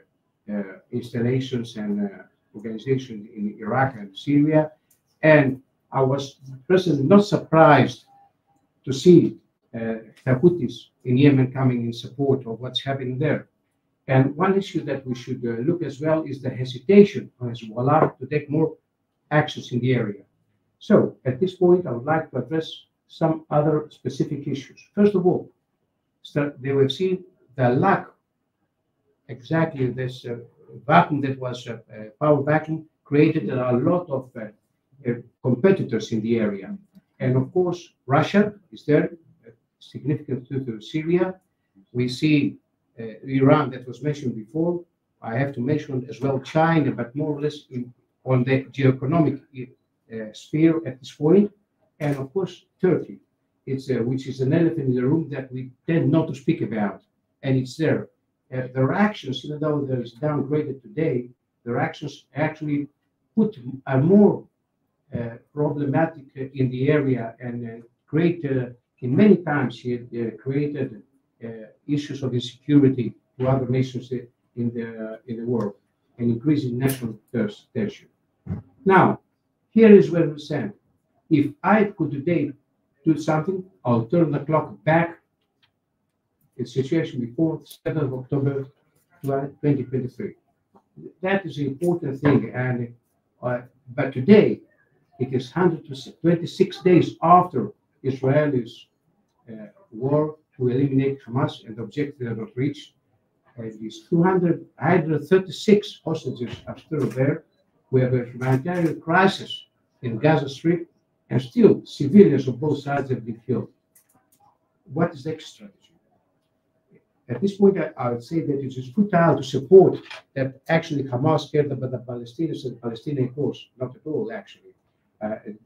installations and organizations in Iraq and Syria. And I was personally not surprised to see the Houthis in Yemen coming in support of what's happening there. And one issue that we should look as well is the hesitation of Hezbollah to take more actions in the area. So at this point, I would like to address some other specific issues. First of all, they have seen the lack, exactly this vacuum that was a power vacuum, created a lot of competitors in the area. And of course, Russia is there, significant to Syria. We see Iran that was mentioned before. I have to mention as well China, but more or less on the geoeconomic sphere at this point. And of course, Turkey, which is an elephant in the room that we tend not to speak about. And it's there. Their actions, even though there is downgraded today, their actions actually put a more problematic in the area and create, in many times, it created issues of insecurity to other nations in the world and increasing national tension. Now, here is where we stand. If I could today do something, I'll turn the clock back to the situation before 7th of October 2023. That is an important thing. And but today, it is 126 days after Israel's war to eliminate Hamas, and the objective are not reached. These 236 hostages are still there. We have a humanitarian crisis in Gaza Strip, and still civilians of both sides have been killed. What is the next strategy? At this point, I would say that it is futile to support that actually Hamas cared about the Palestinians and the Palestinian cause. Not at all, actually.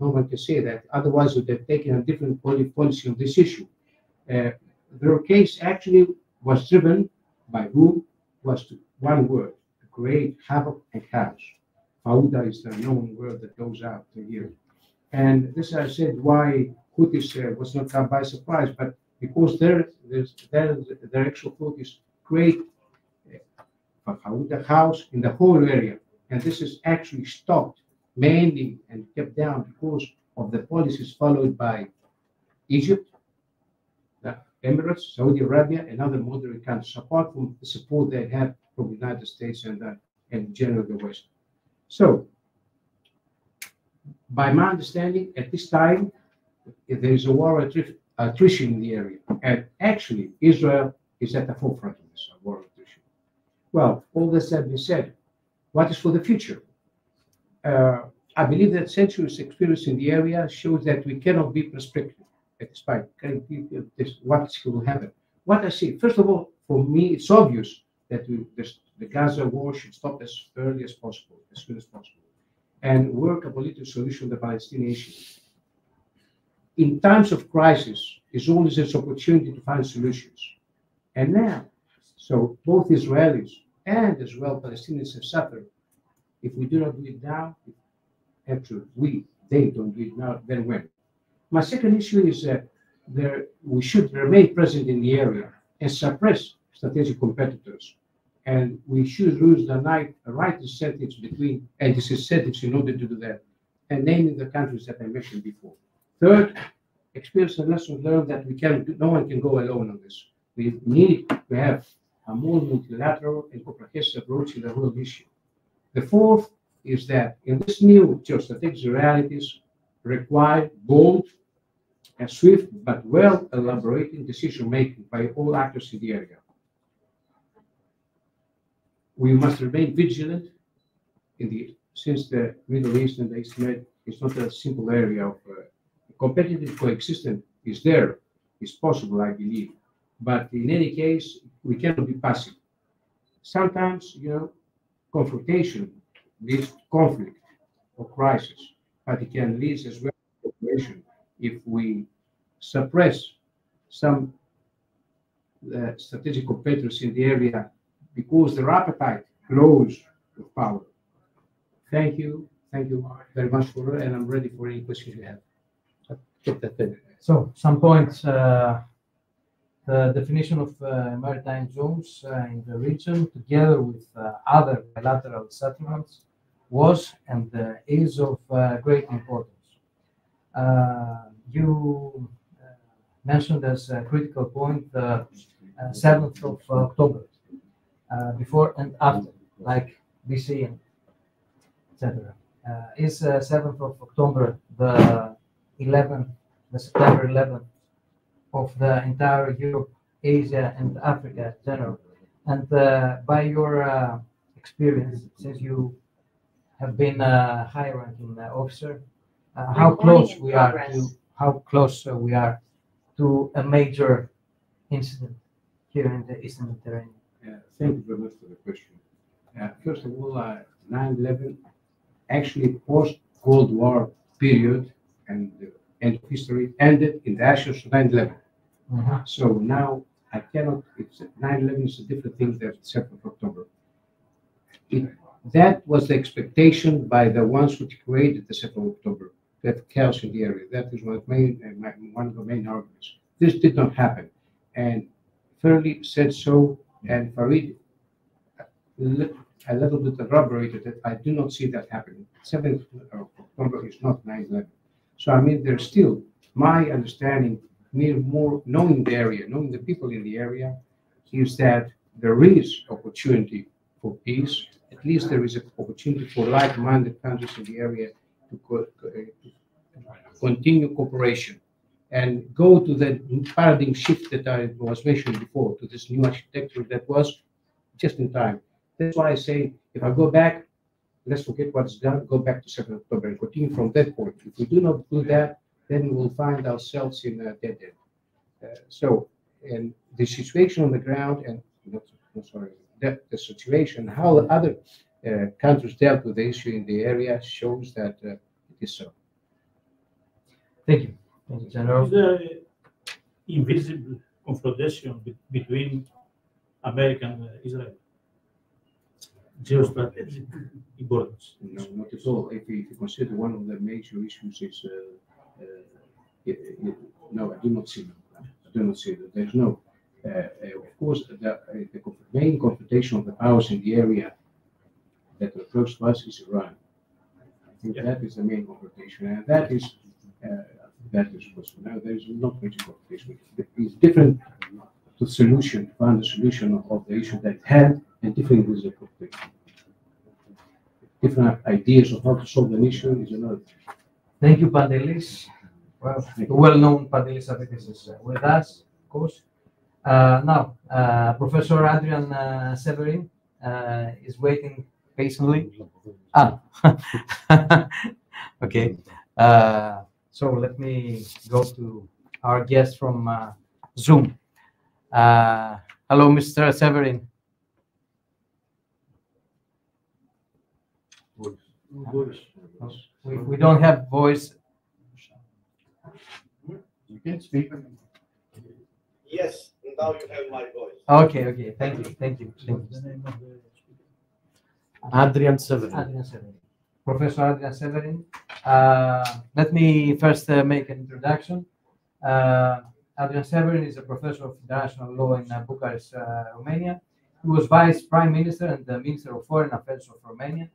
No one can say that. Otherwise, would have taken a different policy on this issue. Their case actually was driven by who? Was to one word: to create havoc and chaos. Fauda is the known word that goes out here. And this, I said, why Houthis was not caught by surprise, but because their actual focus create a Fauda house in the whole area. And this is actually stopped mainly and kept down because of the policies followed by Egypt, the Emirates, Saudi Arabia, and other moderate countries, apart from the support they have from the United States and generally the West. So, by my understanding, at this time, there is a war attrition in the area. And actually, Israel is at the forefront of this war attrition. Well, all this has been said. What is for the future? I believe that centuries' experience in the area shows that we cannot be prescriptive, despite what will happen. What I see, first of all, for me, it's obvious that the Gaza war should stop as early as possible, as soon as possible, and work a political solution to the Palestinian issue. In times of crisis, there's always this opportunity to find solutions. And now, so both Israelis and as well Palestinians have suffered. If we do not do it now, actually they don't do it now, then when? My second issue is that we should remain present in the area and suppress strategic competitors. And we should use the right incentives between and disincentives in order to do that, and naming the countries that I mentioned before. Third, experience and lessons learned that no one can go alone on this. We need to have a more multilateral and comprehensive approach in the whole issue. The fourth is that in this new geostrategic realities require bold and swift but well elaborated decision making by all actors in the area. We must remain vigilant since the Middle East and the East Med is not a simple area of competitive coexistence is possible, I believe. But in any case, we cannot be passive. Sometimes, confrontation leads to conflict or crisis, but it can lead as well to cooperation if we suppress some strategic competitors in the area because their appetite grows with power. Thank you very much and I'm ready for any questions you have.
So, some points. The definition of maritime zones in the region, together with other bilateral settlements, was and is of great importance. You mentioned as a critical point the 7th of October, before and after, like BC and etc. Is 7th of October the September 11th of the entire Europe, Asia, and Africa in general? And by your experience, since you have been a high-ranking officer, how close we are to a major incident here in the Eastern Mediterranean?
Thank you very much for the question. First of all, 9/11, actually post-Cold War period and the end of history ended in the ashes of 9/11. So now I cannot, 9/11 is a different thing than 7th of October. That was the expectation by the ones who created the 7th of October, that chaos in the area. That is one of the main arguments. This did not happen. And Fairley said so, and Farid a little bit elaborated that I do not see that happening. 7th of October is not 9/11. So I mean, there's still my understanding, more knowing the area, knowing the people in the area, is that there is opportunity for peace. At least there is an opportunity for like-minded countries in the area to continue cooperation and go to the paradigm shift that I was mentioning before, to this new architecture that was just in time. That's why I say, if I go back, let's forget what's done, go back to 7th October and continue from that point. If we do not do that, then we will find ourselves in a dead end. And the situation on the ground, and the situation, how other countries dealt with the issue in the area shows that it is so.
Thank you. Thank you, General.
Is there invisible confrontation between America and Israel? Geostrategic importance.
No, not at all. If you consider one of the major issues is, no, I do not see that. I do not see that. There's no, of course, the main confrontation of the powers in the area that are close to us is Iran. I think that is the main confrontation, and that is possible. Now, there is not major confrontation. It's different to solution, to find the solution of the issue that had, and different with the confrontation. Different ideas of how to solve an issue is another.
Thank you, Pantelis. Well, the well-known Pantelis Avitis is with us, of course. Now, Professor Adrian Severin is waiting patiently. Okay. So let me go to our guest from Zoom. Hello, Mr. Severin. We don't have voice.
You can speak.
Yes, now you have my voice.
Okay. Thank you.
Adrian Severin.
Adrian Severin. Professor Adrian Severin. Let me first make an introduction. Adrian Severin is a professor of international law in Bucharest, Romania. He was Vice Prime Minister and the Minister of Foreign Affairs of Romania,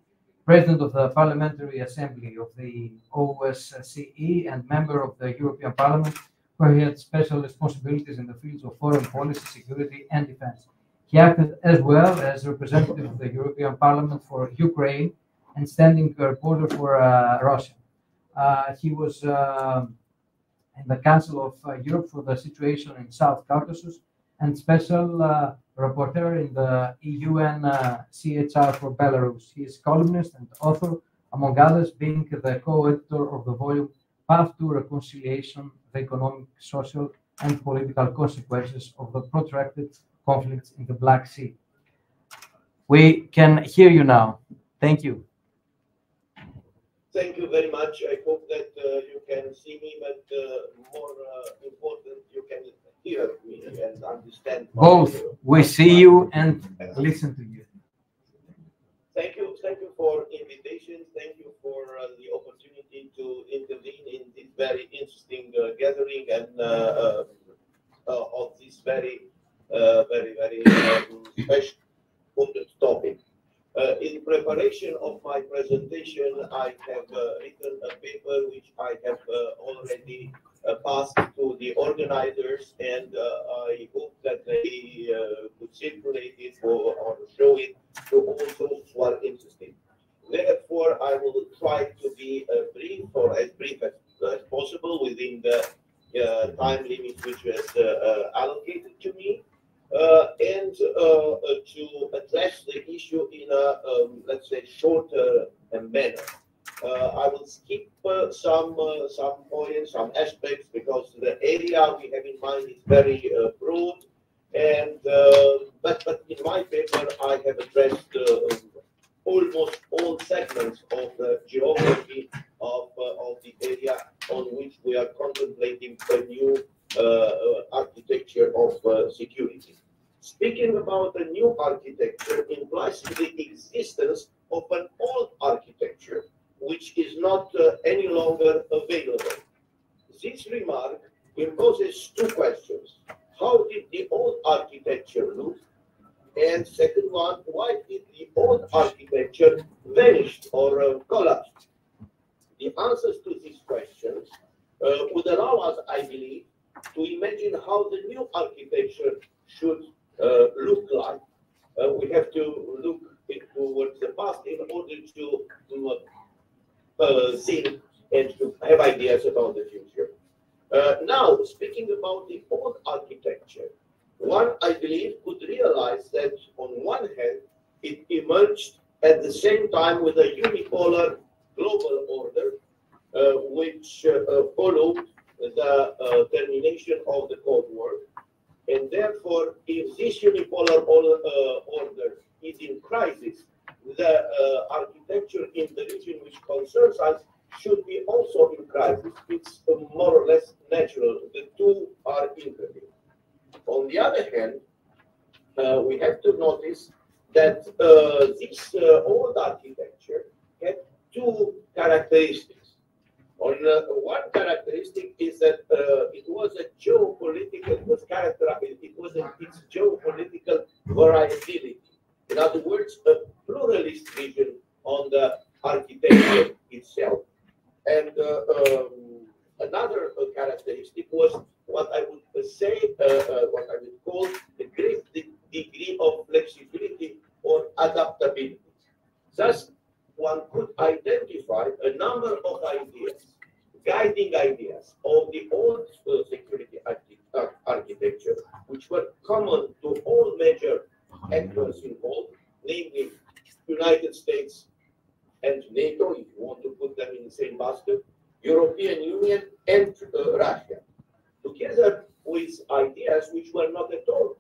President of the Parliamentary Assembly of the OSCE, and member of the European Parliament, where he had special responsibilities in the fields of foreign policy, security, and defense. He acted as well as representative of the European Parliament for Ukraine and standing reporter for Russia. He was in the Council of Europe for the situation in South Caucasus and special reporter in the UNCHR for Belarus. He is columnist and author, among others, being the co-editor of the volume Path to Reconciliation, the Economic, Social, and Political Consequences of the Protracted Conflicts in the Black Sea. We can hear you now. Thank you.
Thank you very much. I hope that you can see me, but more important, you can hear me and understand.
Both. We see you and listen to you.
Thank you for invitation. Thank you for the opportunity to intervene in this very interesting gathering and of this very special important topic. In preparation of my presentation, I have written a paper which I have already passed to the organizers, and I hope that they could circulate it or show it to all those who are interested. Therefore, I will try to be brief or as brief as possible within the time limit which was allocated to me. And to address the issue in a, let's say, shorter manner. I will skip some points, some aspects, because the area we have in mind is very broad. And but in my paper, I have addressed almost all segments of the geography of the area on which we are contemplating a new architecture of security. Speaking about a new architecture implies the existence of an old architecture, which is not any longer available. This remark imposes two questions. How did the old architecture look? And second one, why did the old architecture vanish or collapse? The answers to these questions would allow us, I believe, to imagine how the new architecture should look like. We have to look towards the past in order to think and to have ideas about the future. Now, speaking about the old architecture, one, I believe, could realize that on one hand, it emerged at the same time with a unipolar global order, which followed the termination of the Cold War. And therefore, if this unipolar order is in crisis, the architecture in the region which concerns us should be also in crisis. It's more or less natural. The two are integrated. On the other hand, we have to notice that this old architecture had two characteristics. On one characteristic is that it was a geopolitical, it was characterized, it was its geopolitical variability. In other words, a pluralist vision on the architecture itself. And another characteristic was what I would say, what I would call the great degree of flexibility or adaptability. Thus, one could identify a number of ideas, guiding ideas of the old security architecture, which were common to all major actors involved, namely United States and NATO, if you want to put them in the same basket, European Union and Russia, together with ideas which were not at all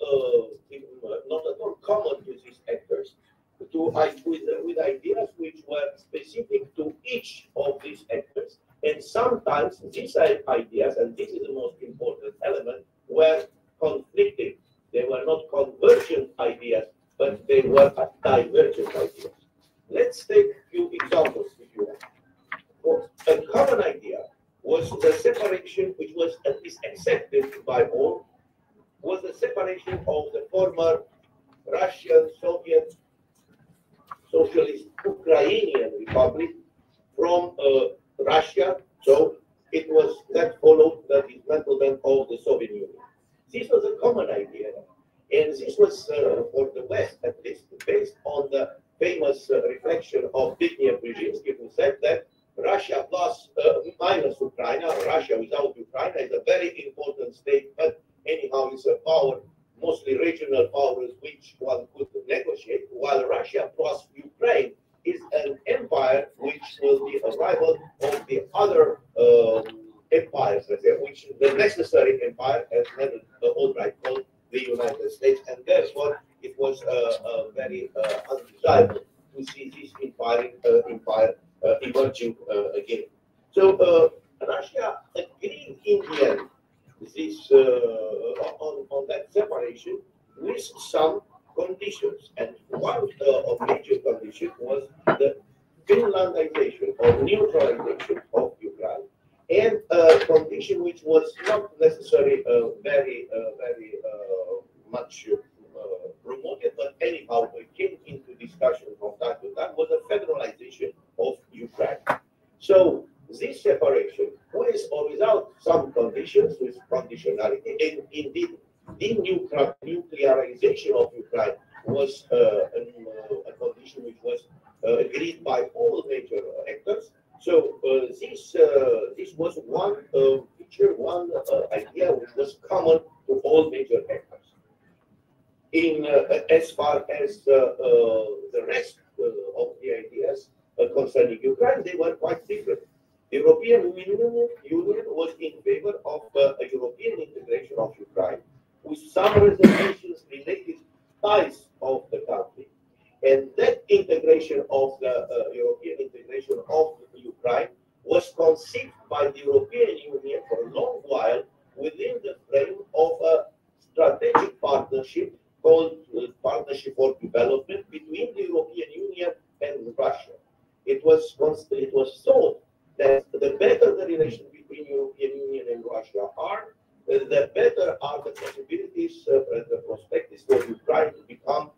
common to these actors, with ideas which were specific to each of these actors. And sometimes these ideas, and this is the most important element, were conflicting. They were not convergent ideas, but they were divergent ideas. was the separation of the former Russian, Soviet, Socialist Ukrainian Republic from Russia. So it was that followed the dismantlement of the Soviet Union. This was a common idea, and this was for the West at least based on the famous reflection of Zbigniew Brzezinski, who said that Russia plus minus Ukraine, Russia without Ukraine is a very important state, but anyhow it's a power, mostly regional powers, which one could negotiate, while Russia plus Ukraine is an empire which will be a rival of the other empires, let's say, which the necessary empire has never outright called the United States, and therefore it was very undesirable to see this empire emerging again. So Russia agreed in the end this on that separation with some conditions, and one of major conditions was the Finlandization or neutralization of Ukraine, and a condition which was not necessarily very much promoted, but anyhow came into discussion from time to time, was the federalization of Ukraine. So this separation, with or without some conditions, with conditionality, and indeed the nuclearization of Ukraine was a condition which was agreed by all major actors. So this was one feature, one idea which was common to all major actors. In as far as the rest of the ideas concerning Ukraine, they were quite different. The European Union was in favor of a European integration of Ukraine, with some reservations related ties of the country. And that integration of the European integration of Ukraine was conceived by the European Union for a long while within the frame of a strategic partnership called Partnership for Development between the European Union and Russia. It was thought that the better the relation between European Union and Russia are, the better are the possibilities, the prospects for Ukraine to become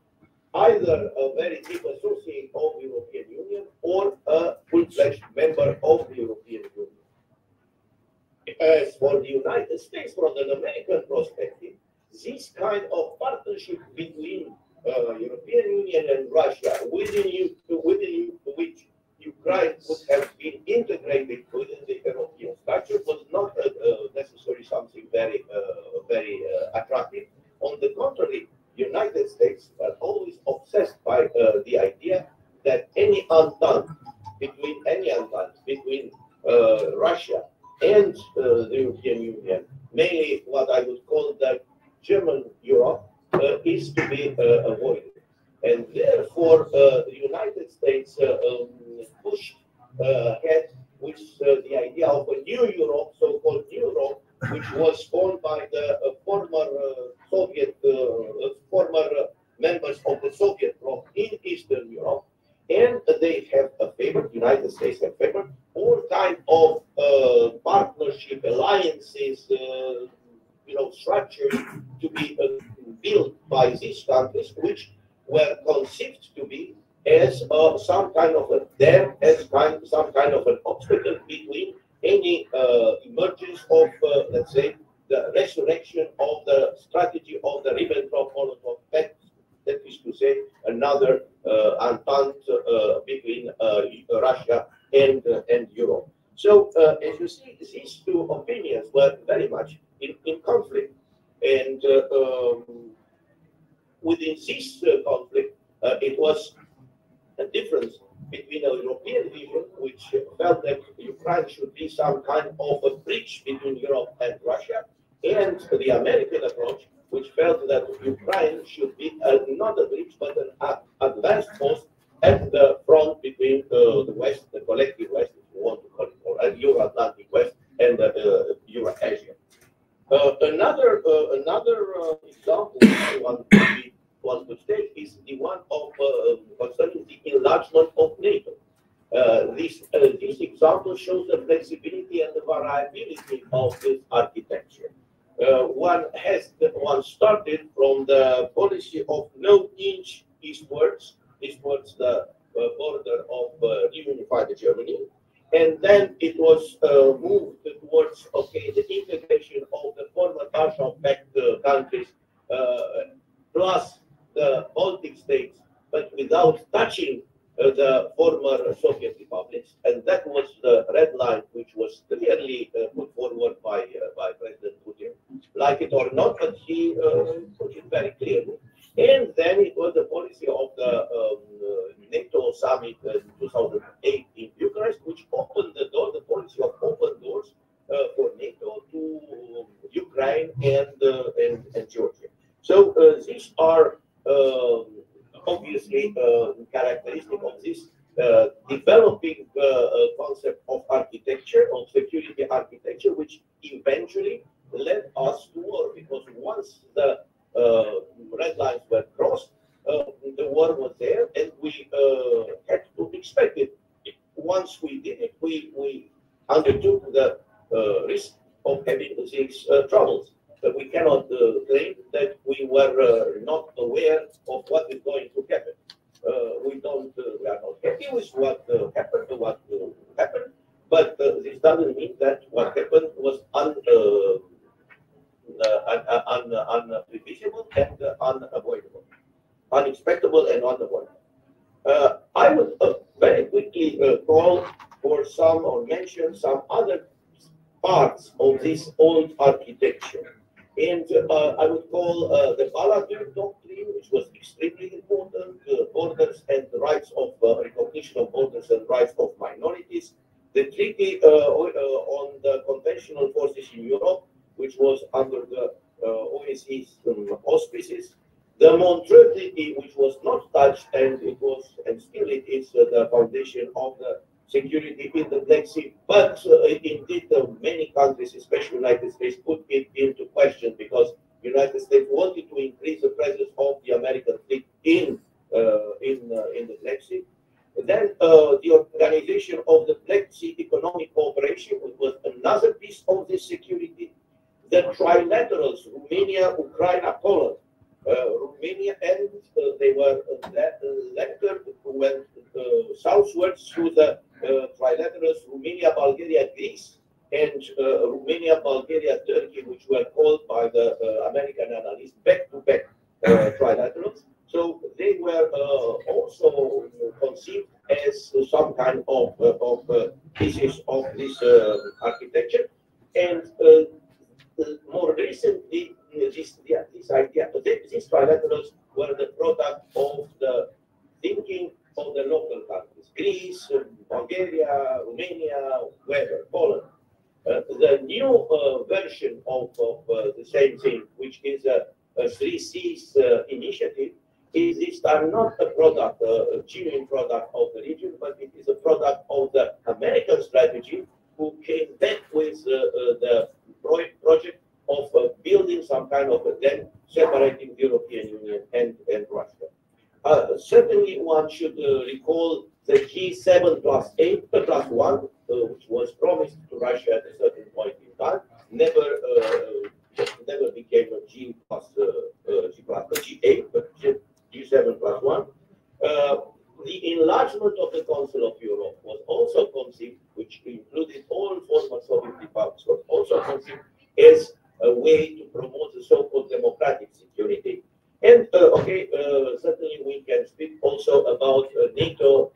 either a very deep associate of the European Union or a full-fledged member of the European Union. As for the United States, from an American perspective, this kind of partnership between European Union and Russia, within which Ukraine would have been integrated within the European structure, was not necessarily something very attractive. On the contrary, the United States were always obsessed by the idea that any entente between Russia and the European Union, mainly what I would call the German Europe, is to be avoided. And therefore, the United States pushed ahead with the idea of a new Europe, so-called New Europe, which was formed by the former members of the Soviet bloc in Eastern Europe, and they have favored, the United States have favored all kinds of partnership alliances, structures to be built by these countries, which were conceived to be as some kind of a dam, some kind of an obstacle between any emergence of, let's say, the resurrection of the strategy of the Ribbentrop-Molotov Pact, that is to say, another entente between Russia and Europe. So, as you see, these two opinions were very much in conflict. And within this conflict, it was a difference between a European vision, which felt that Ukraine should be some kind of a bridge between Europe and Russia, and the American approach, which felt that Ukraine should be not a bridge, but an advanced post at the front between the West, the collective West, if you want to call it, or Euro-Atlantic West, and Euro-Asia. Another example one could take is the one of concerning the enlargement of NATO. This example shows the flexibility and the variability of this architecture. one started from the policy of no inch eastwards the border of reunified Germany, and then it was moved towards the integration of the former Warsaw Pact countries plus the Baltic states, but without touching the former Soviet republics, and that was the red line which was clearly put forward by President Putin, like it or not, but he put it very clearly. And then it was the policy of the NATO summit in 2008 in Bucharest, which opened the door, the policy of open doors for NATO to Ukraine and Georgia. So these are obviously characteristic of this developing concept of architecture, of security architecture, which eventually led us to war, because once the red lines were crossed, the war was there, and we had to expect it. Once we did it, we undertook the risk of having these troubles. But we cannot claim that we were not aware of what is going to happen. We are not happy with what happened, but this doesn't mean that what happened was unprevisible and unavoidable, unexpectable and unavoidable. I would very quickly call for some or mention some other parts of this old architecture. And I would call the Balladur Doctrine, which was extremely important, borders and the rights of recognition of borders and rights of minorities, the Treaty on the Conventional Forces in Europe, which was under the OSCE's auspices, the Montreux Treaty, which was not touched, and it was, and still it is, the foundation of the security in the Black Sea, but indeed many countries, especially United States, put it into question because United States wanted to increase the presence of the American fleet in the Black Sea. Then the organization of the Black Sea Economic Cooperation, which was another piece of this security. The trilaterals, Romania, Ukraine, Poland. Romania, and they were later went southwards through the trilaterals, Romania, Bulgaria, Greece, and Romania, Bulgaria, Turkey, which were called by the American analysts back-to-back trilaterals. So they were also conceived as some kind of pieces of this architecture. And more recently, this idea, these trilaterals were the product of the thinking of the local countries, Greece, Bulgaria, Romania, wherever, Poland. The new version of the same thing, which is a Three Seas initiative, is this time not a product, a genuine product of the region, but it is a product of the American strategy, who came back with the project of building some kind of a then separating the European Union and Russia. Certainly, one should recall the G7 plus 8 plus 1, which was promised to Russia at a certain point in time, never became a G8, but G7 plus 1. The enlargement of the Council of Europe was also conceived, which included all former Soviet republics, was also conceived as a way to promote the so-called democratic security. And certainly we can speak also about NATO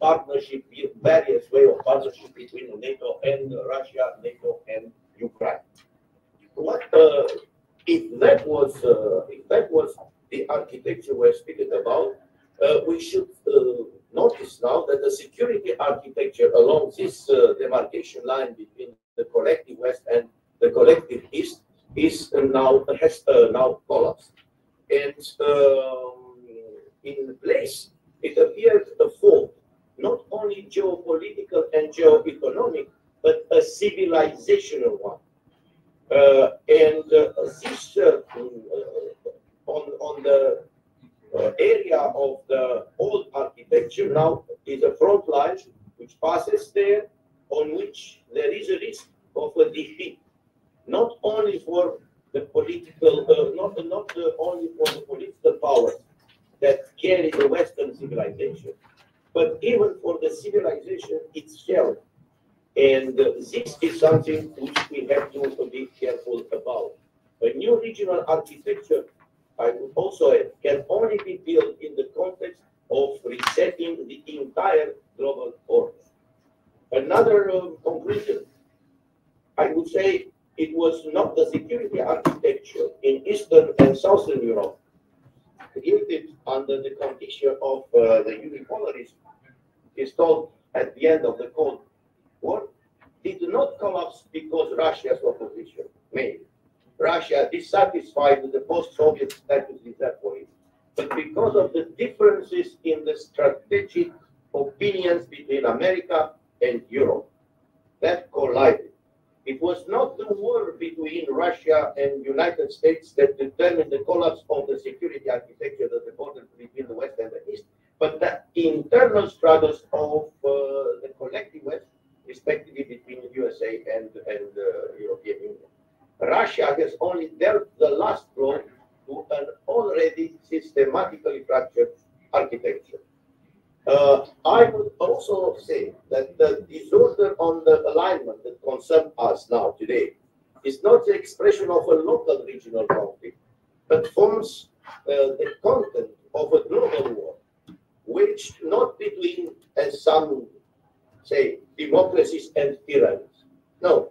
partnership, various way of partnership between NATO and Russia, NATO and Ukraine. What if that was the architecture we're speaking about? We should notice now that the security architecture along this demarcation line between the collective West and the collective East has now collapsed. And in place, it appeared a fault, not only geopolitical and geoeconomic, but a civilizational one. This on the area of the old architecture now is a front line which passes there, on which there is a risk of a defeat, not only for the political, not only for the political powers that carry the Western civilization, but even for the civilization itself. And this is something which we have to be careful about. A new regional architecture, I would also add, can only be built in the context of resetting the entire global order. Another conclusion, I would say it was not the security architecture in Eastern and Southern Europe built under the condition of the unipolarism installed at the end of the Cold War did not collapse because Russia's opposition made. Russia dissatisfied with the post-Soviet status is that for it, but because of the differences in the strategic opinions between America and Europe that collided. It was not the war between Russia and United States that determined the collapse of the security architecture, the border between the West and the East, but the internal struggles of the collective West, respectively between the USA and the European Union. Russia has only dealt the last blow to an already systematically fractured architecture. I would also say that the disorder on the alignment that concerns us now today is not the expression of a local regional conflict, but forms the content of a global war, which not between, as some say, democracies and tyrannies. No,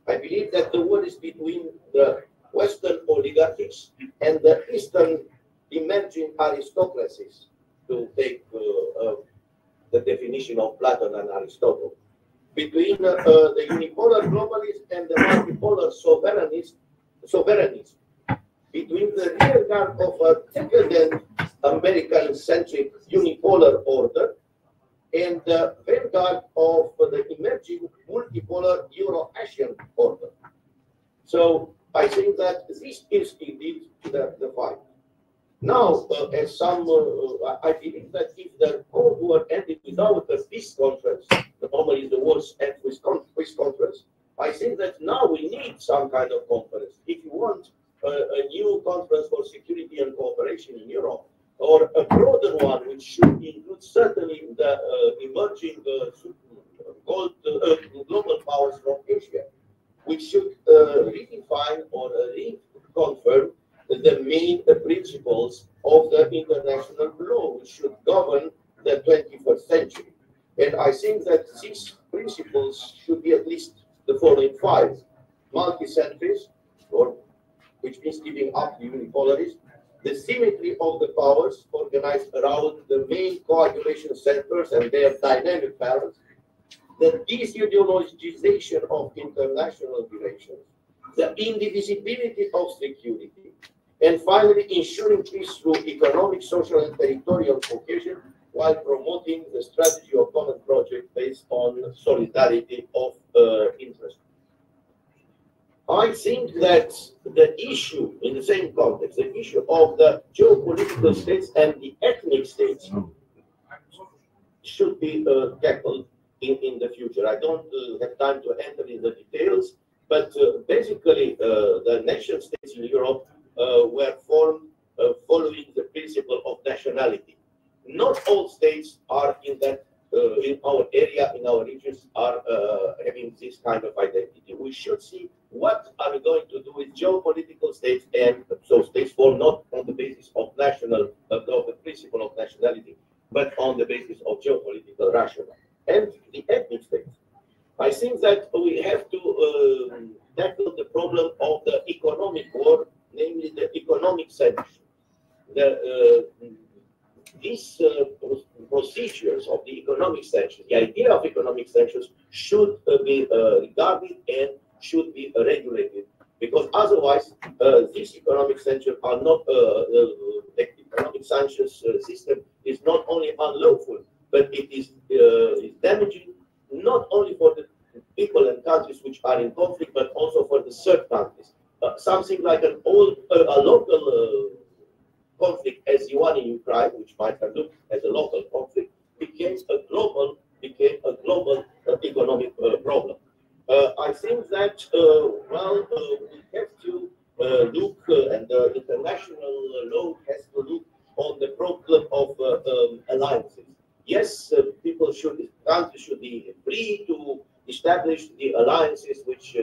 I believe that the war is between the Western oligarchies and the Eastern emerging aristocracies, to take the definition of Plato and Aristotle, between the unipolar globalists and the multipolar sovereignists, between the rearguard of a decadent American-centric unipolar order and the vanguard of the emerging multipolar Euro-Asian order. So I think that this is indeed the fight. Now, as some, I believe that if the Cold War ended without a peace conference, normally the wars end with peace conference, I think that now we need some kind of conference. If you want a new conference for security and cooperation in Europe, or a broader one, which should include certainly the emerging global powers from Asia, which should redefine or reconfirm the main principles of the international law, which should govern the 21st century. And I think that these principles should be at least the following five: multicentrism, or which means giving up the unipolarism, the symmetry of the powers organized around the main coagulation centers and their dynamic balance, the disideologization of international relations, the indivisibility of security, and finally ensuring peace through economic, social, and territorial cohesion while promoting the strategy of common project based on solidarity of interest. I think that the issue, in the same context, the issue of the geopolitical states and the ethnic states should be tackled in the future. I don't have time to enter in the details, but basically the nation states in Europe were formed following the principle of nationality. Not all states are in that, in our area, in our regions, are having this kind of identity. We should see what are we going to do with geopolitical states, and so states formed not on the basis of national, of the principle of nationality, but on the basis of geopolitical rationale. And the ethnic states. I think that we have to tackle the problem of the economic war, namely the economic sanctions. These procedures of the economic sanctions, the idea of economic sanctions should be regarded and should be regulated, because otherwise these economic sanctions are not, the economic sanctions system is not only unlawful, but it is damaging not only for the people and countries which are in conflict, but also for the third countries. Something like a local conflict as the one in Ukraine, which might have looked as a local conflict, became a global economic problem. I think that we have to look, and the international law has to look on the problem of alliances. Yes, countries should be free to establish the alliances which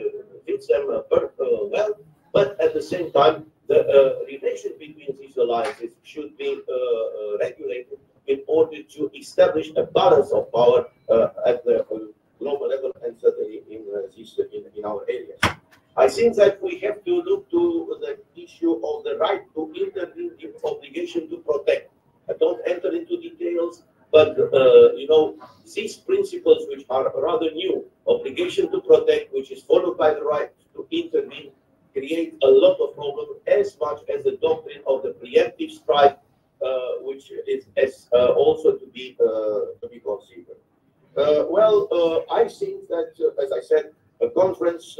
fits them well, but at the same time, the relation between these alliances should be regulated in order to establish a balance of power at the global level and certainly in our areas. I think that we have to look to the issue of the right to intervene, the obligation to protect. I don't enter into details, but these principles which are rather new, obligation to protect, which is followed by the right to intervene, create a lot of problems, as much as the doctrine of the preemptive strike, which is also to be considered. I think that, as I said, a conference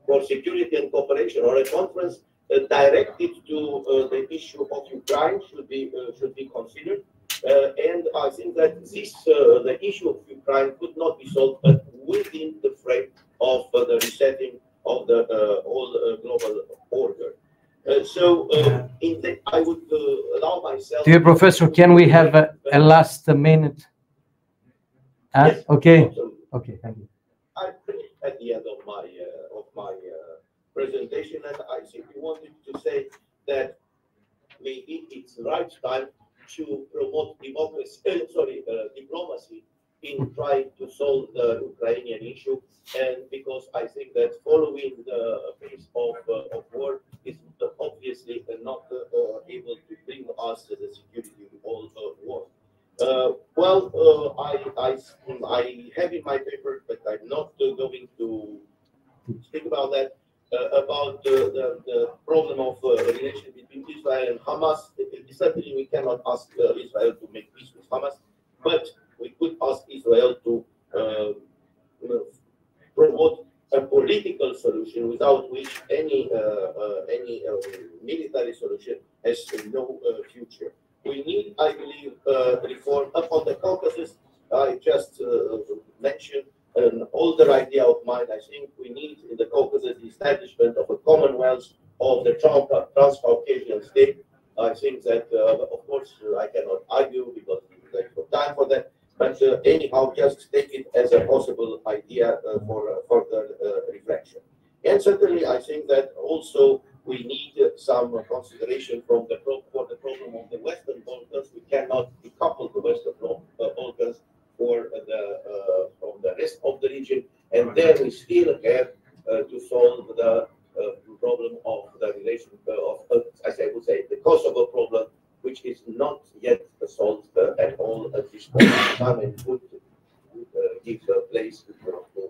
for security and cooperation, or a conference directed to the issue of Ukraine should be considered. And I think that the issue of Ukraine could not be solved within the frame of the resetting of the whole global order. I would allow myself.
Dear Professor, can we have a last minute?
Yes,
okay.
Absolutely.
Okay, thank you.
I finished at the end of my presentation, and I simply wanted to say that maybe it's the right time to promote diplomacy in trying to solve the Ukrainian issue, and because I think that following the pace of war is obviously not able to bring us to the security of war. I have in my paper, but I'm not going to speak about that, about the problem of relation between Israel and Hamas. Certainly, we cannot ask Israel to make peace with Hamas, but we could ask Israel to promote a political solution without which any military solution has no future. We need, I believe, reform upon the Caucasus. I just mentioned an older idea of mine. I think we need in the Caucasus the establishment of a commonwealth of the Transcaucasian state. I think that, of course, I cannot argue because there's no time for that. But anyhow, just take it as a possible idea for further reflection. And certainly, I think that also we need some consideration for the problem of the Western Balkans. We cannot decouple the Western Balkans from the rest of the region, and there we still have to solve the problem of the relation as I would say, the Kosovo problem, which is not yet solved at all at this point in time, and would give place to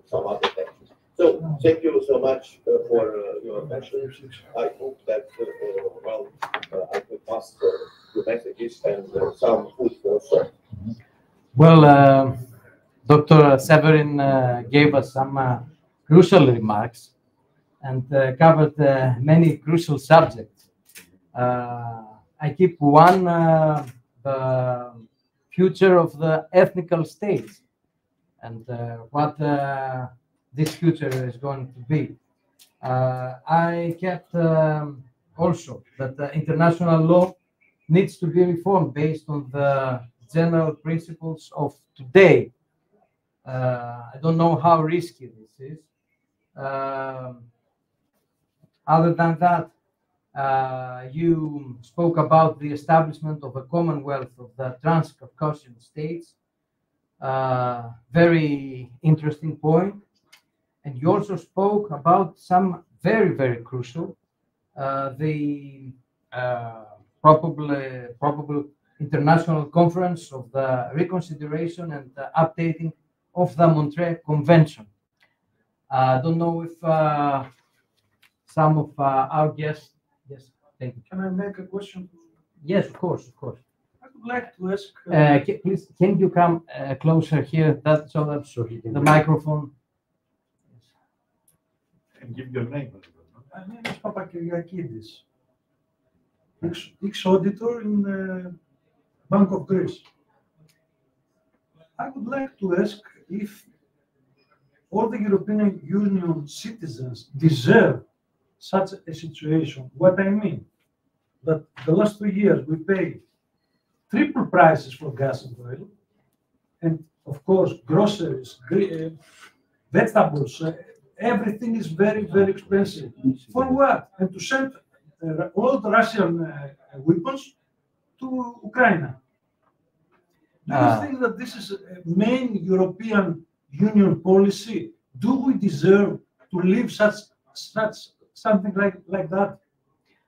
some other tensions. So thank you so much for your attention. I hope that I could pass the messages and some food for thought.
Well, Dr. Severin gave us some crucial remarks and covered many crucial subjects. I keep one, the future of the ethnical states and what this future is going to be. I kept also that the international law needs to be reformed based on the general principles of today. I don't know how risky this is. Other than that, you spoke about the establishment of a commonwealth of the Transcaucasian states. Very interesting point. And you also spoke about some very, very crucial, the probable international conference of the reconsideration and the updating of the Montreux Convention. I don't know if some of our guests. Yes, thank you.
Can I make a question?
Yes, of course, of course.
I would like to ask.
Please, can you come closer here? So that the microphone.
And give your name.
My name is Papakyriakidis, ex-auditor in the Bank of Greece. I would like to ask if all the European Union citizens deserve such a situation. What I mean, that the last 2 years we paid triple prices for gas and oil, and of course groceries, vegetables, everything is very, very expensive. For what? And to send all the Russian weapons to Ukraine. Do you think that this is a main European Union policy? Do we deserve to live such something like that?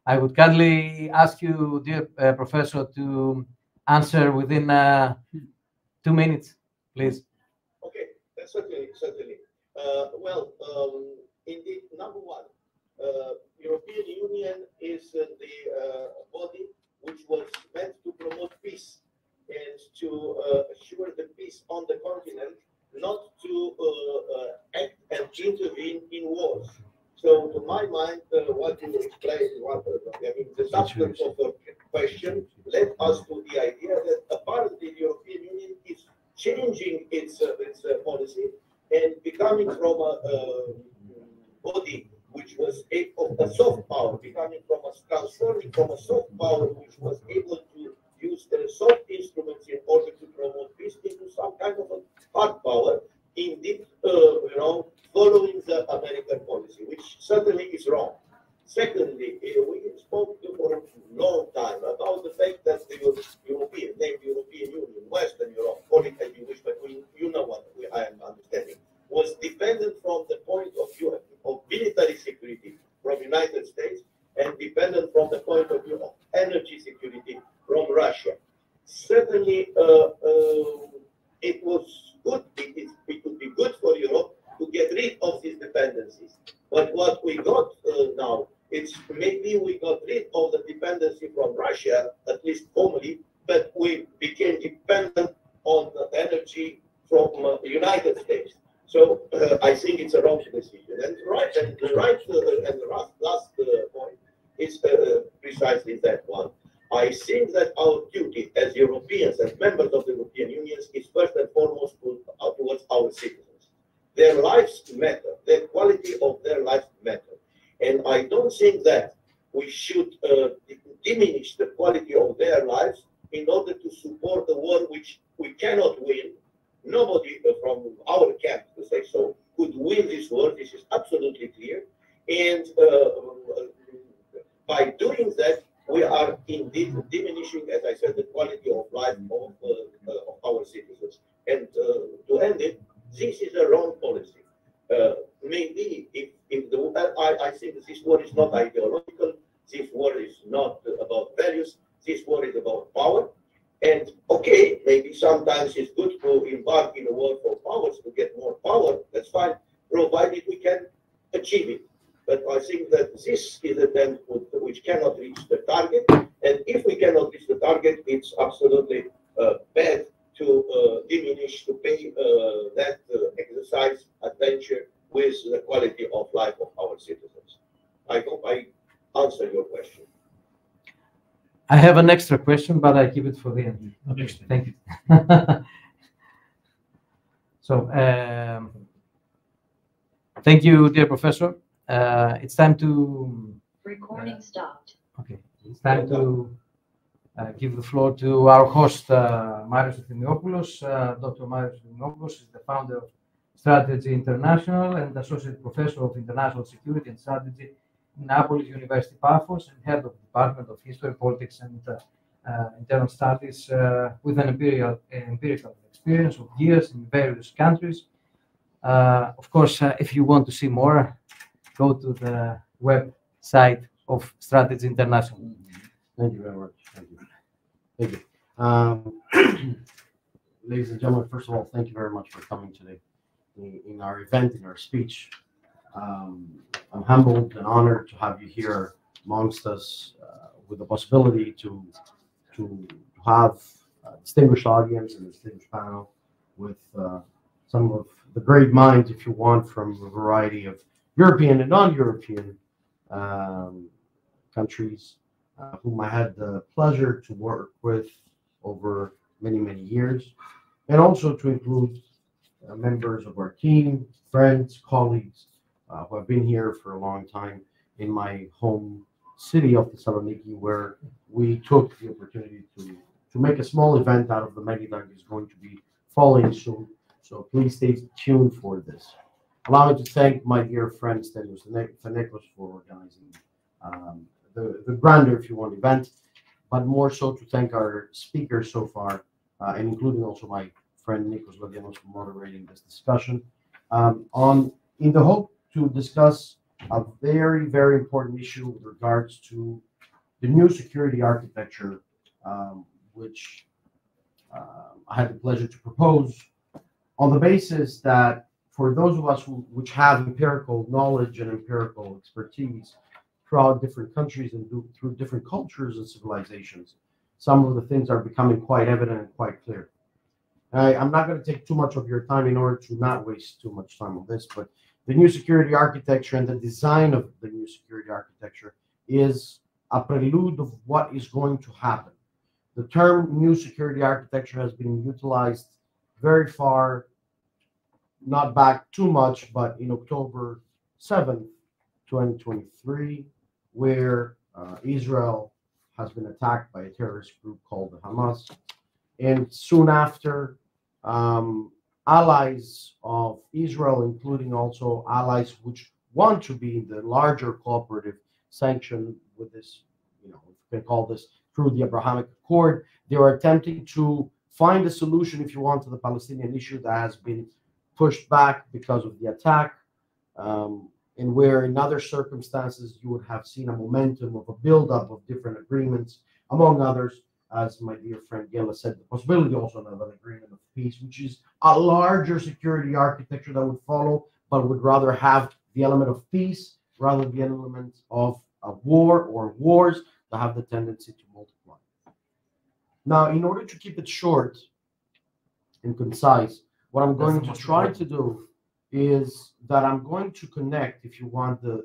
I would kindly ask you, dear Professor, to answer within 2 minutes, please.
Okay, certainly. Indeed, number one, European Union is the body which was meant to promote peace and to assure the peace on the continent, not to act and intervene in wars. So, to my mind, what you explained, the substance of the question led us to the idea that apparently the European Union is changing its policy and becoming from a body which was a soft power, transforming from a soft power which was able to use the soft instruments in order to promote peace into some kind of a hard power, indeed, following the American policy, which certainly is wrong. Secondly, we spoke for a long time about the fact that the European Union, Western Europe, call it as you wish, but you know what I am understanding, was dependent from the point of view of military security from United States and dependent from the point of view of energy security from Russia. Certainly, it was good. It would be good for Europe to get rid of these dependencies. But what we got now, it's maybe we got rid of the dependency from Russia, at least formally, but we became dependent on the energy from the United States. So I think it's a wrong decision. And the last point is precisely that one. I think that our duty as Europeans, as members of the European Union, is first and foremost towards our citizens. Their lives matter. The quality of their lives matter. And I don't think that we should diminish the quality of their lives in order to support the war which we cannot win. Nobody from our camp, to say so, could win this war. This is absolutely clear. And by doing that, we are indeed diminishing, as I said, the quality of life of our citizens. And to end it, this is a wrong policy. Maybe I think this war is not ideological. This war is not about values. This war is about power. And okay, maybe sometimes it's good to embark in a war for powers to get more power. That's fine, provided we can achieve it. But I think that this is a trend which cannot reach the target. And if we cannot reach the target, it's absolutely bad to diminish, to pay that exercise, adventure with the quality of life of our citizens. I hope I answered your question.
I have an extra question, but I keep it for the end. Thank you. So, thank you, dear Professor. It's time to...
Recording stopped.
Okay, it's time to give the floor to our host, Marios Efthymiopoulos. Dr. Marios Efthymiopoulos is the founder of Strategy International and Associate Professor of International Security and Strategy in Napoli University, Paphos, and Head of the Department of History, Politics, and Internal Studies with an empirical experience of years in various countries. Of course, if you want to see more, go to the website of Strategy International.
Thank you very much. Thank you. Thank you. Ladies and gentlemen, first of all, thank you very much for coming today in our event, in our speech. I'm humbled and honored to have you here amongst us with the possibility to have a distinguished audience and a distinguished panel with some of the great minds, if you want, from a variety of European and non-European countries whom I had the pleasure to work with over many, many years, and also to include members of our team, friends, colleagues who have been here for a long time in my home city of Thessaloniki, where we took the opportunity to make a small event out of the Megiddo is going to be following soon. So please stay tuned for this. Allow me to thank my dear friend Stelios Fenekos for organizing the grander, if you want, event, but more so to thank our speakers so far, and including also my friend Nikos Lodianos for moderating this discussion, in the hope to discuss a very, very important issue with regards to the new security architecture, which I had the pleasure to propose on the basis that for those of us which have empirical knowledge and empirical expertise throughout different countries and through different cultures and civilizations, some of the things are becoming quite evident and quite clear. I'm not going to take too much of your time in order to not waste too much time on this, but the new security architecture and the design of the new security architecture is a prelude of what is going to happen. The term new security architecture has been utilized very far, not back too much, but in October 7th, 2023, where Israel has been attacked by a terrorist group called the Hamas. And soon after, allies of Israel, including also allies which want to be in the larger cooperative sanction with this, if you can call this through the Abrahamic Accord, they are attempting to find a solution, if you want, to the Palestinian issue that has been pushed back because of the attack, and where in other circumstances you would have seen a momentum of a buildup of different agreements, among others, as my dear friend Gela said, the possibility also of an agreement of peace, which is a larger security architecture that would follow, but would rather have the element of peace rather than the element of a war or wars that have the tendency to multiply. Now, in order to keep it short and concise, what I'm going to try to do is that I'm going to connect, if you want, the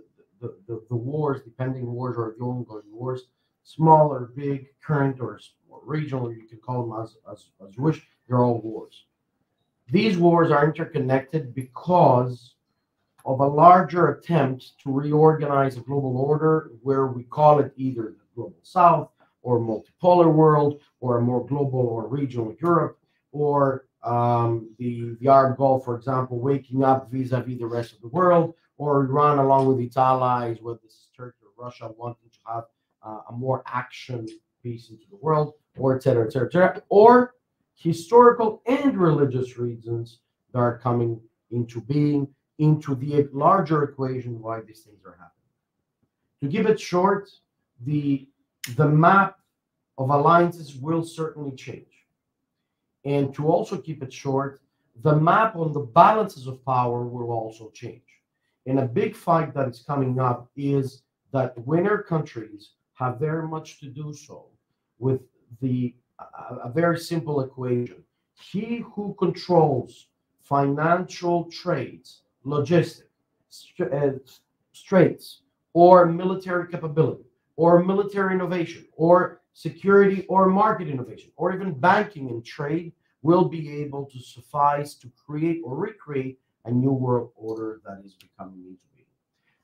wars, the pending wars or the ongoing wars, small or big, current or regional, you can call them as you wish, they're all wars. These wars are interconnected because of a larger attempt to reorganize a global order where we call it either the global south or multipolar world or a more global or regional Europe, or the Arab Gulf, for example, waking up vis-a-vis the rest of the world, or Iran along with its allies, whether this is Turkey or Russia, wanting to have a more action piece into the world, or et cetera, et cetera, et cetera, or historical and religious reasons that are coming into being, into the larger equation why these things are happening. To give it short, the map of alliances will certainly change. And to also keep it short, the map on the balances of power will also change. And a big fight that is coming up is that winner countries have very much to do so with a very simple equation. He who controls financial trades, logistics, straits, or military capability, or military innovation, or security or market innovation, or even banking and trade will be able to suffice to create or recreate a new world order that is becoming into being.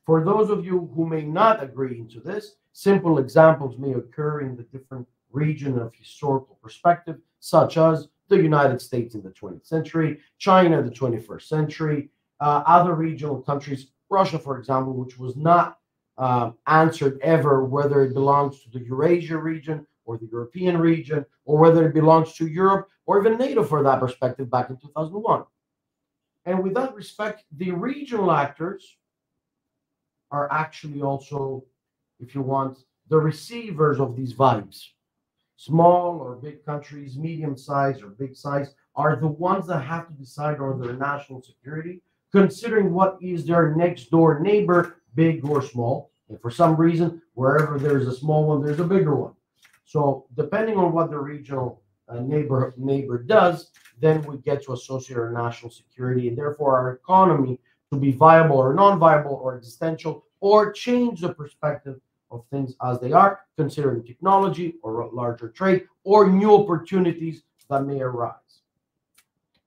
For those of you who may not agree to this, simple examples may occur in the different region of historical perspective, such as the United States in the 20th century, China in the 21st century, other regional countries, Russia, for example, which was not answered ever whether it belongs to the Eurasia region or the European region, or whether it belongs to Europe or even NATO for that perspective back in 2001. And with that respect, the regional actors are actually also, if you want, the receivers of these vibes. Small or big countries, medium size or big size, are the ones that have to decide on their national security, considering what is their next door neighbor, big or small. And for some reason, wherever there's a small one, there's a bigger one. So depending on what the regional neighbor does, then we get to associate our national security and therefore our economy to be viable or non-viable or existential, or change the perspective of things as they are, considering technology or larger trade or new opportunities that may arise.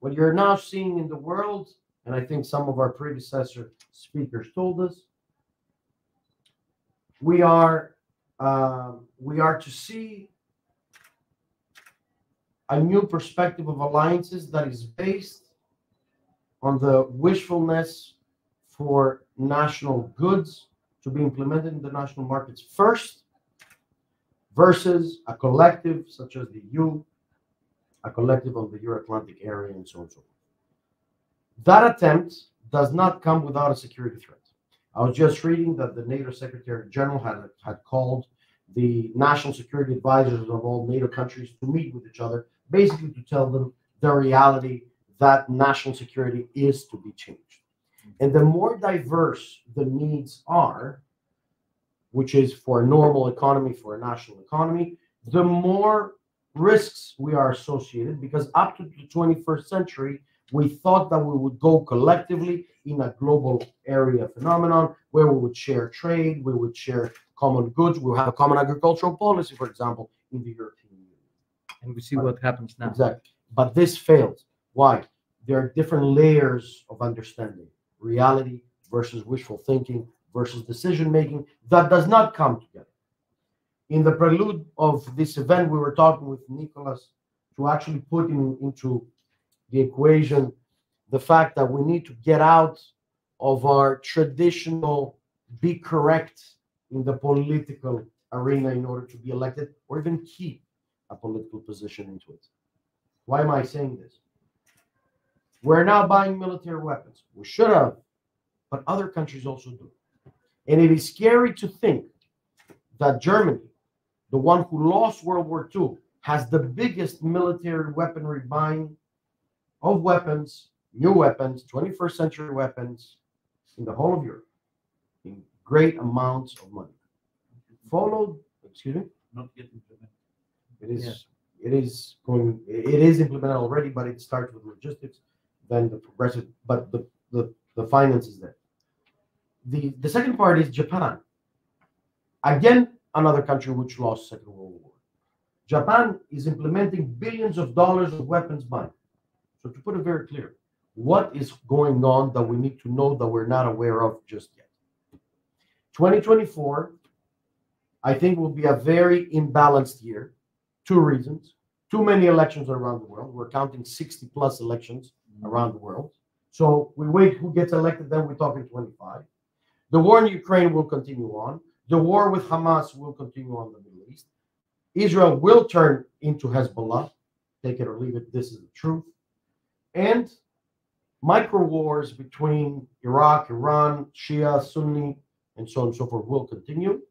What you're now seeing in the world, and I think some of our predecessor speakers told us, we are to see a new perspective of alliances that is based on the wishfulness for national goods to be implemented in the national markets first, versus a collective such as the EU, a collective of the Euro-Atlantic area, and so on and so forth. That attempt does not come without a security threat. I was just reading that the NATO Secretary General had called the national security advisors of all NATO countries to meet with each other, basically to tell them the reality that national security is to be changed. And the more diverse the needs are, which is for a normal economy, for a national economy, the more risks we are associated, because up to the 21st century, we thought that we would go collectively in a global area phenomenon where we would share trade, we would share common goods, we would have a common agricultural policy, for example, in the European Union.
And we see what happens now.
Exactly. But this failed. Why? There are different layers of understanding. Reality versus wishful thinking versus decision making that does not come together. In the prelude of this event, we were talking with Nicholas to actually put into the equation the fact that we need to get out of our traditional be correct in the political arena in order to be elected or even keep a political position into it. Why am I saying this? We're now buying military weapons. We should have, but other countries also do. And it is scary to think that Germany, the one who lost World War II, has the biggest military weaponry buying of weapons, new weapons, 21st century weapons in the whole of Europe, in great amounts of money. Followed, excuse me?
Not yet implemented.
It is implemented already, but it starts with logistics, then the progressive, but the finance is there. The second part is Japan. Again, another country which lost Second World War. Japan is implementing billions of dollars of weapons buying. So to put it very clear, what is going on that we need to know that we're not aware of just yet? 2024, I think, will be a very imbalanced year. Two reasons. Too many elections around the world. We're counting 60 plus elections around the world. So we wait who gets elected, then we talk in 25. The war in Ukraine will continue on. The war with Hamas will continue on in the Middle East. Israel will turn into Hezbollah. Take it or leave it, this is the truth. And micro wars between Iraq, Iran, Shia, Sunni, and so on and so forth will continue.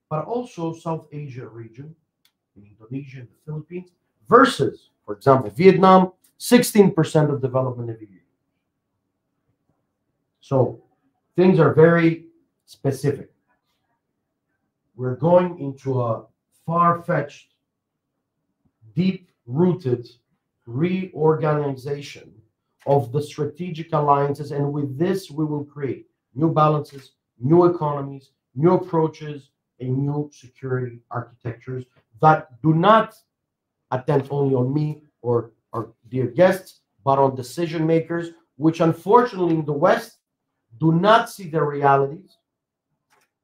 But also South Asia region, in Indonesia and the Philippines, versus, for example, Vietnam, 16% of development every year. So things are very specific. We're going into a far-fetched, deep-rooted reorganization of the strategic alliances, and with this we will create new balances, new economies, new approaches, and new security architectures that do not attend only on me or our dear guests, but on decision makers, which unfortunately in the West do not see the realities,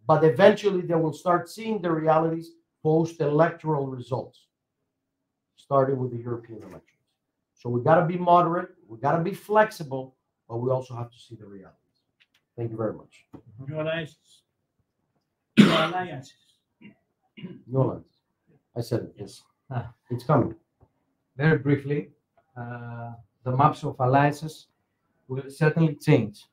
but eventually they will start seeing the realities post-electoral results, starting with the European elections. So we got to be moderate, we got to be flexible, but we also have to see the realities. Thank you very much.
New alliances. New alliances.
No lines. I said it, yes. It's coming.
Very briefly, the maps of alliances will certainly change.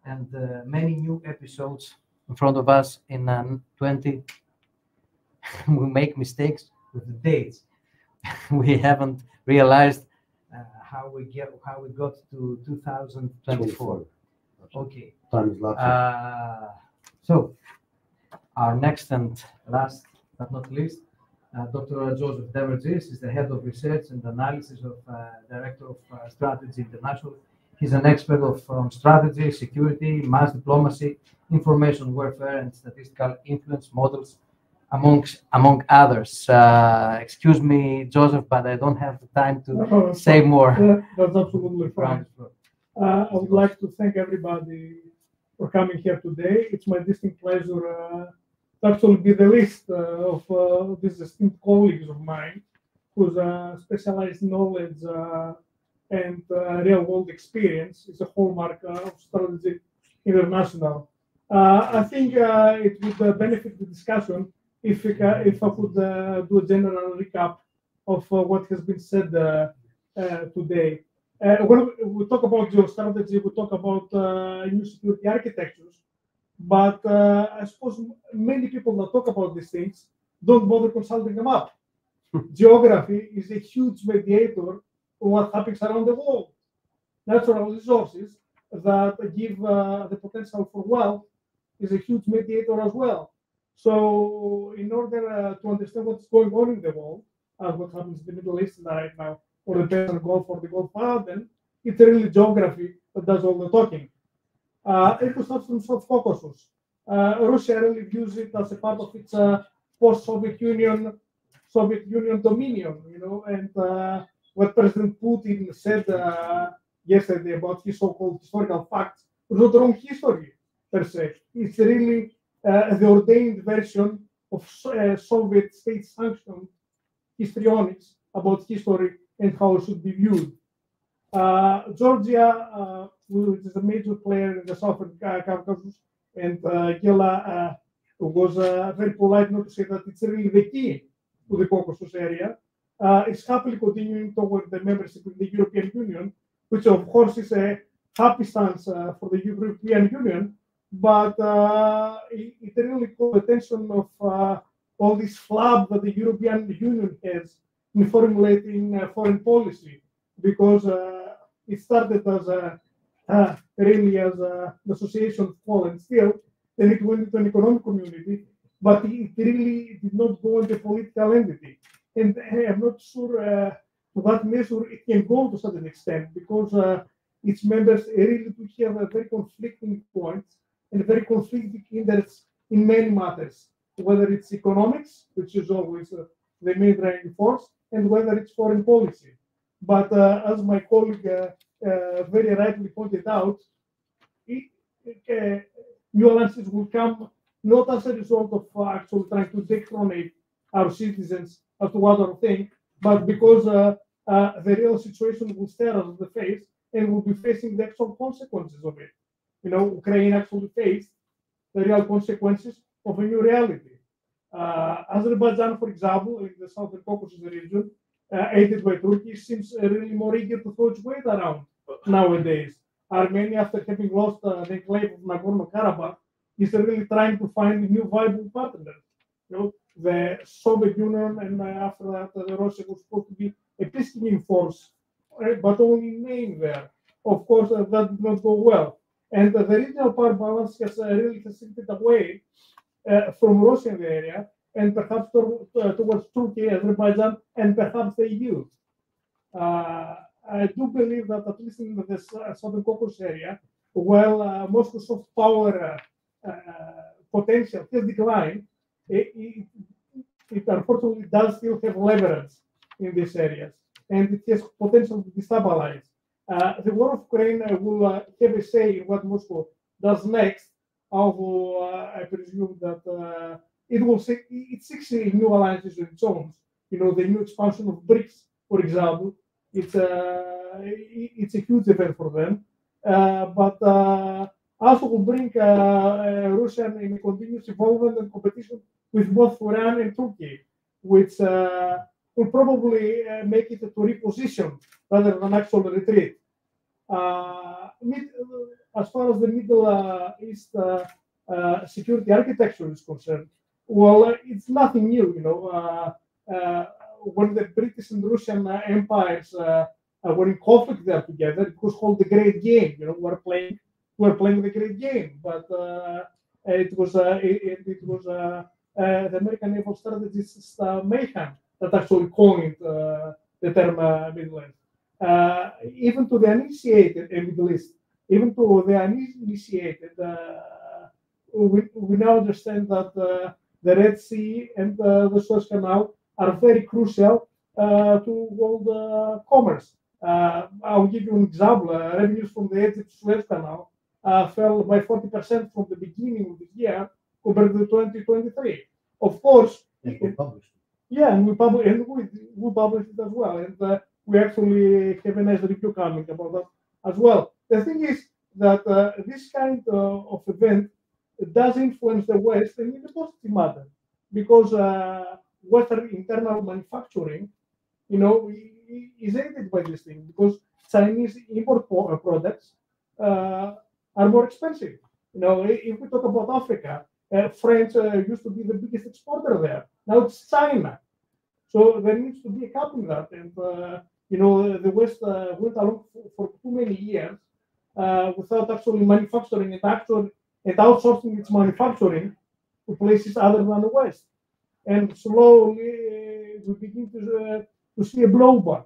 And many new episodes in front of us in 20, we make mistakes with the dates. We haven't realized how we got to 2024. Okay.
Time is lapsing.
So our next and last but not least, Dr. Joseph Demergis is the head of research and analysis of Director of Strategy International. He's an expert on strategy, security, mass diplomacy, information warfare, and statistical influence models, among others. Excuse me, Joseph, but I don't have the time to say more.
That's absolutely fine. I would like to thank everybody for coming here today. It's my distinct pleasure actually be the list of these esteemed colleagues of mine whose specialized knowledge and real-world experience is a hallmark of Strategy International. I think it would benefit the discussion if I could do a general recap of what has been said today. When we talk about geostrategy, we talk about new security architectures, but I suppose many people that talk about these things don't bother consulting them up. Geography is a huge mediator of what happens around the world. Natural resources that give the potential for wealth is a huge mediator as well. So in order to understand what's going on in the world, what happens in the Middle East right now, or the Persian Gulf or the Gulf Island, it's really geography that does all the talking. It was not from South Caucasus. Russia really views it as a part of its post-Soviet Union dominion, and what President Putin said yesterday about his so-called historical facts was not wrong history per se. It's really the ordained version of Soviet state-sanctioned histrionics about history and how it should be viewed. Georgia, which is a major player in the Southern Caucasus, and Gela was very polite not to say that it's really the key to the Caucasus area, is happily continuing toward the membership in the European Union, which of course is a happy stance for the European Union, but it really caught the attention of all this flab that the European Union has in formulating foreign policy, because it started as really as an association of Poland still, then it went into an economic community, but it really did not go into a political entity. And I'm not sure to what measure it can go to such an extent, because its members really do have very conflicting points and very conflicting interests in many matters, whether it's economics, which is always the main driving force, and whether it's foreign policy. But as my colleague very rightly pointed out, new alliances will come not as a result of actually trying to decronate our citizens as to what they think, but because the real situation will stare us in the face and we'll be facing the actual consequences of it. Ukraine actually faced the real consequences of a new reality. Azerbaijan, for example, in the Southern Caucasus region, aided by Turkey, seems really more eager to throw its weight around nowadays. Armenia, after having lost the enclave of Nagorno-Karabakh, is really trying to find new viable partners. The Soviet Union, and after that, Russia was supposed to be a peacekeeping force, but only in name there. Of course, that did not go well. And the regional power balance has really shifted away from Russia in the area, and perhaps towards Turkey, Azerbaijan, and perhaps the EU. I do believe that at least in the Southern Caucasus area, while Moscow's soft power potential has declined, it unfortunately does still have leverage in these areas, and it has potential to destabilize. The war of Ukraine will have a say in what Moscow does next, although I presume that it seeks new alliances of its own. The new expansion of BRICS, for example, it's a huge event for them, but also will bring Russia in a continuous involvement and competition with both Iran and Turkey, which will probably make it to reposition rather than actual retreat. As far as the Middle East security architecture is concerned, well, it's nothing new. When the British and Russian empires were in conflict there together, it was called the Great Game. We're playing the Great Game, but it was the American naval strategist Mayhem that actually coined the term Middle East. Even to the uninitiated Middle East, even to the uninitiated, we now understand that the Red Sea and the Suez Canal are very crucial to world commerce. I'll give you an example. Revenues from the Egypt Suez Canal fell by 40% from the beginning of the year compared to 2023. Of course, yeah, and we publish it as well, and we actually have a nice review coming about that as well. The thing is that this kind of event does influence the West in a positive manner, because Western internal manufacturing, is aided by this thing, because Chinese import products are more expensive. If we talk about Africa, France used to be the biggest exporter there. Now it's China. So there needs to be a cap in that. And, the West went along for too many years without actually manufacturing and outsourcing its manufacturing to places other than the West. And slowly we begin to see a blowback.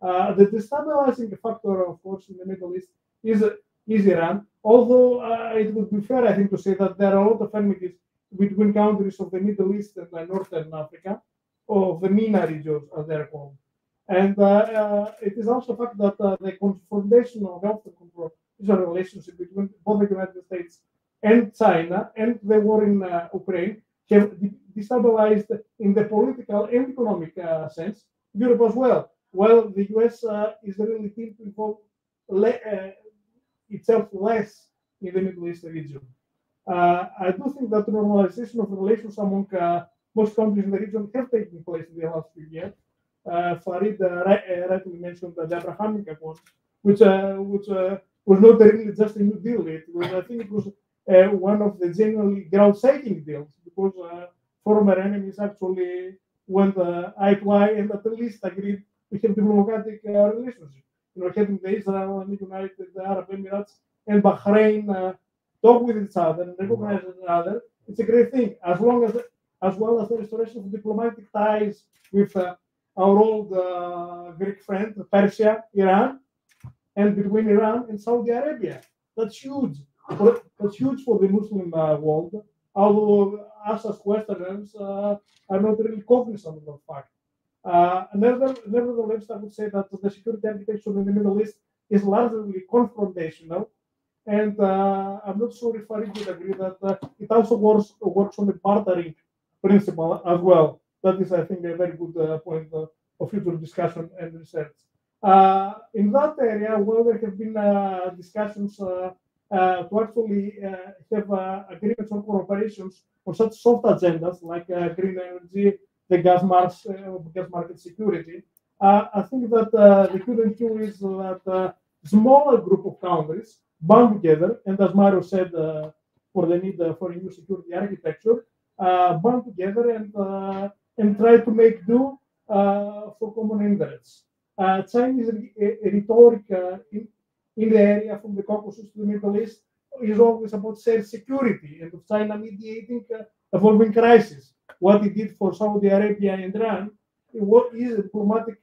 The destabilizing factor, of course, in the Middle East is Iran, although it would be fair, I think, to say that there are a lot of enmities between countries of the Middle East and Northern Africa, or the MENA regions, as they're called. And it is also a fact that the confrontation of the relationship between both the United States and China and the war in Ukraine have destabilized in the political and economic sense Europe as well. Well, the US is really keen to involve itself less in the Middle East region. I do think that the normalization of relations among most countries in the region have taken place in the last few years. Farid rightly mentioned the Abrahamic Accord, which was not really just a new deal. I think it was one of the genuinely ground-shaking deals, because former enemies actually went eye to eye and at least agreed to have diplomatic relationship. Having the Israel and the United Arab Emirates and Bahrain talk with each other and recognize each other, it's a great thing, as well as the restoration of diplomatic ties with our old Greek friend, Persia, Iran, and between Iran and Saudi Arabia. That's huge. That's huge for the Muslim world, although us as Westerners are not really cognizant of that fact. Nevertheless, I would say that the security architecture in the Middle East is largely confrontational, and I'm not sure if I would agree that it also works on the bartering principle as well. That is, I think, a very good point of future discussion and research. In that area, well, there have been discussions to actually have agreements on cooperations on such soft agendas like green energy, the gas market security. I think that the Q&Q is that a smaller group of countries band together, and as Mario said, for the need for a new security architecture, band together and try to make do for common interests. Chinese rhetoric in the area from the Caucasus to the Middle East is always about shared security and of China mediating evolving crisis. What it did for Saudi Arabia and Iran, what is a diplomatic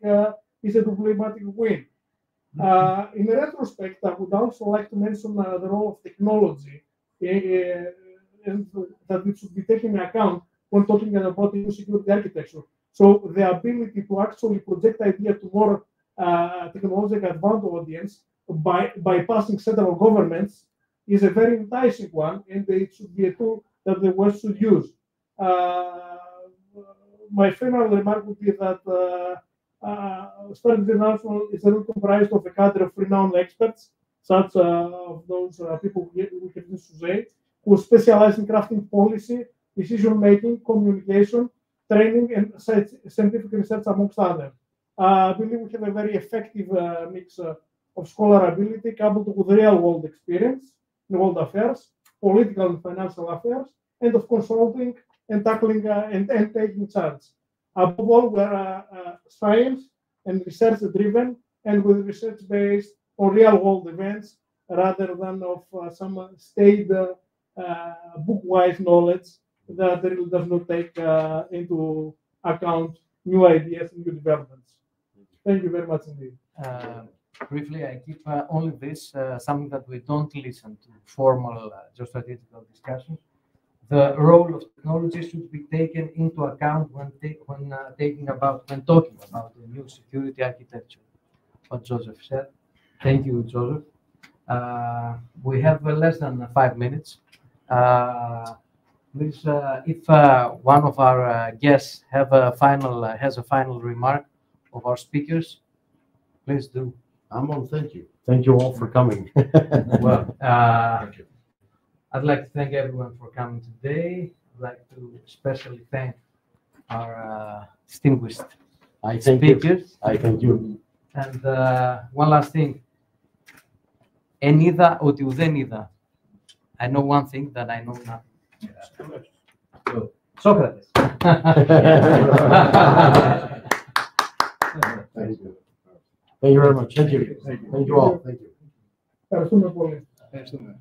win. In retrospect, I would also like to mention the role of technology, and that it should be taken into account when talking about the new security architecture. So the ability to actually project ideas to more technologically advanced audience by bypassing central governments is a very enticing one, and it should be a tool that the West should use. My final remark would be that Stark International is comprised of a cadre of renowned experts, such of those people we have used to say, who specialize in crafting policy, decision making, communication, training, and scientific research, amongst others. I believe we have a very effective mix of scholar ability coupled with real world experience in world affairs, political and financial affairs, and of consulting and tackling and taking charge. Above all, we're science and research driven, and with research based on real world events rather than of some staid book-wise knowledge that really does not take into account new ideas and new developments. Thank you very much indeed.
Briefly, I keep only this, something that we don't listen to formal geostrategical discussions. The role of technology should be taken into account when talking about the new security architecture. What Joseph said. Thank you, Joseph. We have less than 5 minutes. Please, if one of our guests has a final remark of our speakers, please do.
Amon, thank you. Thank you all for coming.
Well, I'd like to thank everyone for coming today. I'd like to especially thank our distinguished
I thank you.
speakers.
I thank you.
And one last thing. Εν είδα ότι ουδέν είδα. I know one thing that I know nothing. Socrates.
Thank you. Thank you very much. Thank you. Thank you all. Thank you.
Ευχαριστούμε πολύ.
Ευχαριστούμε.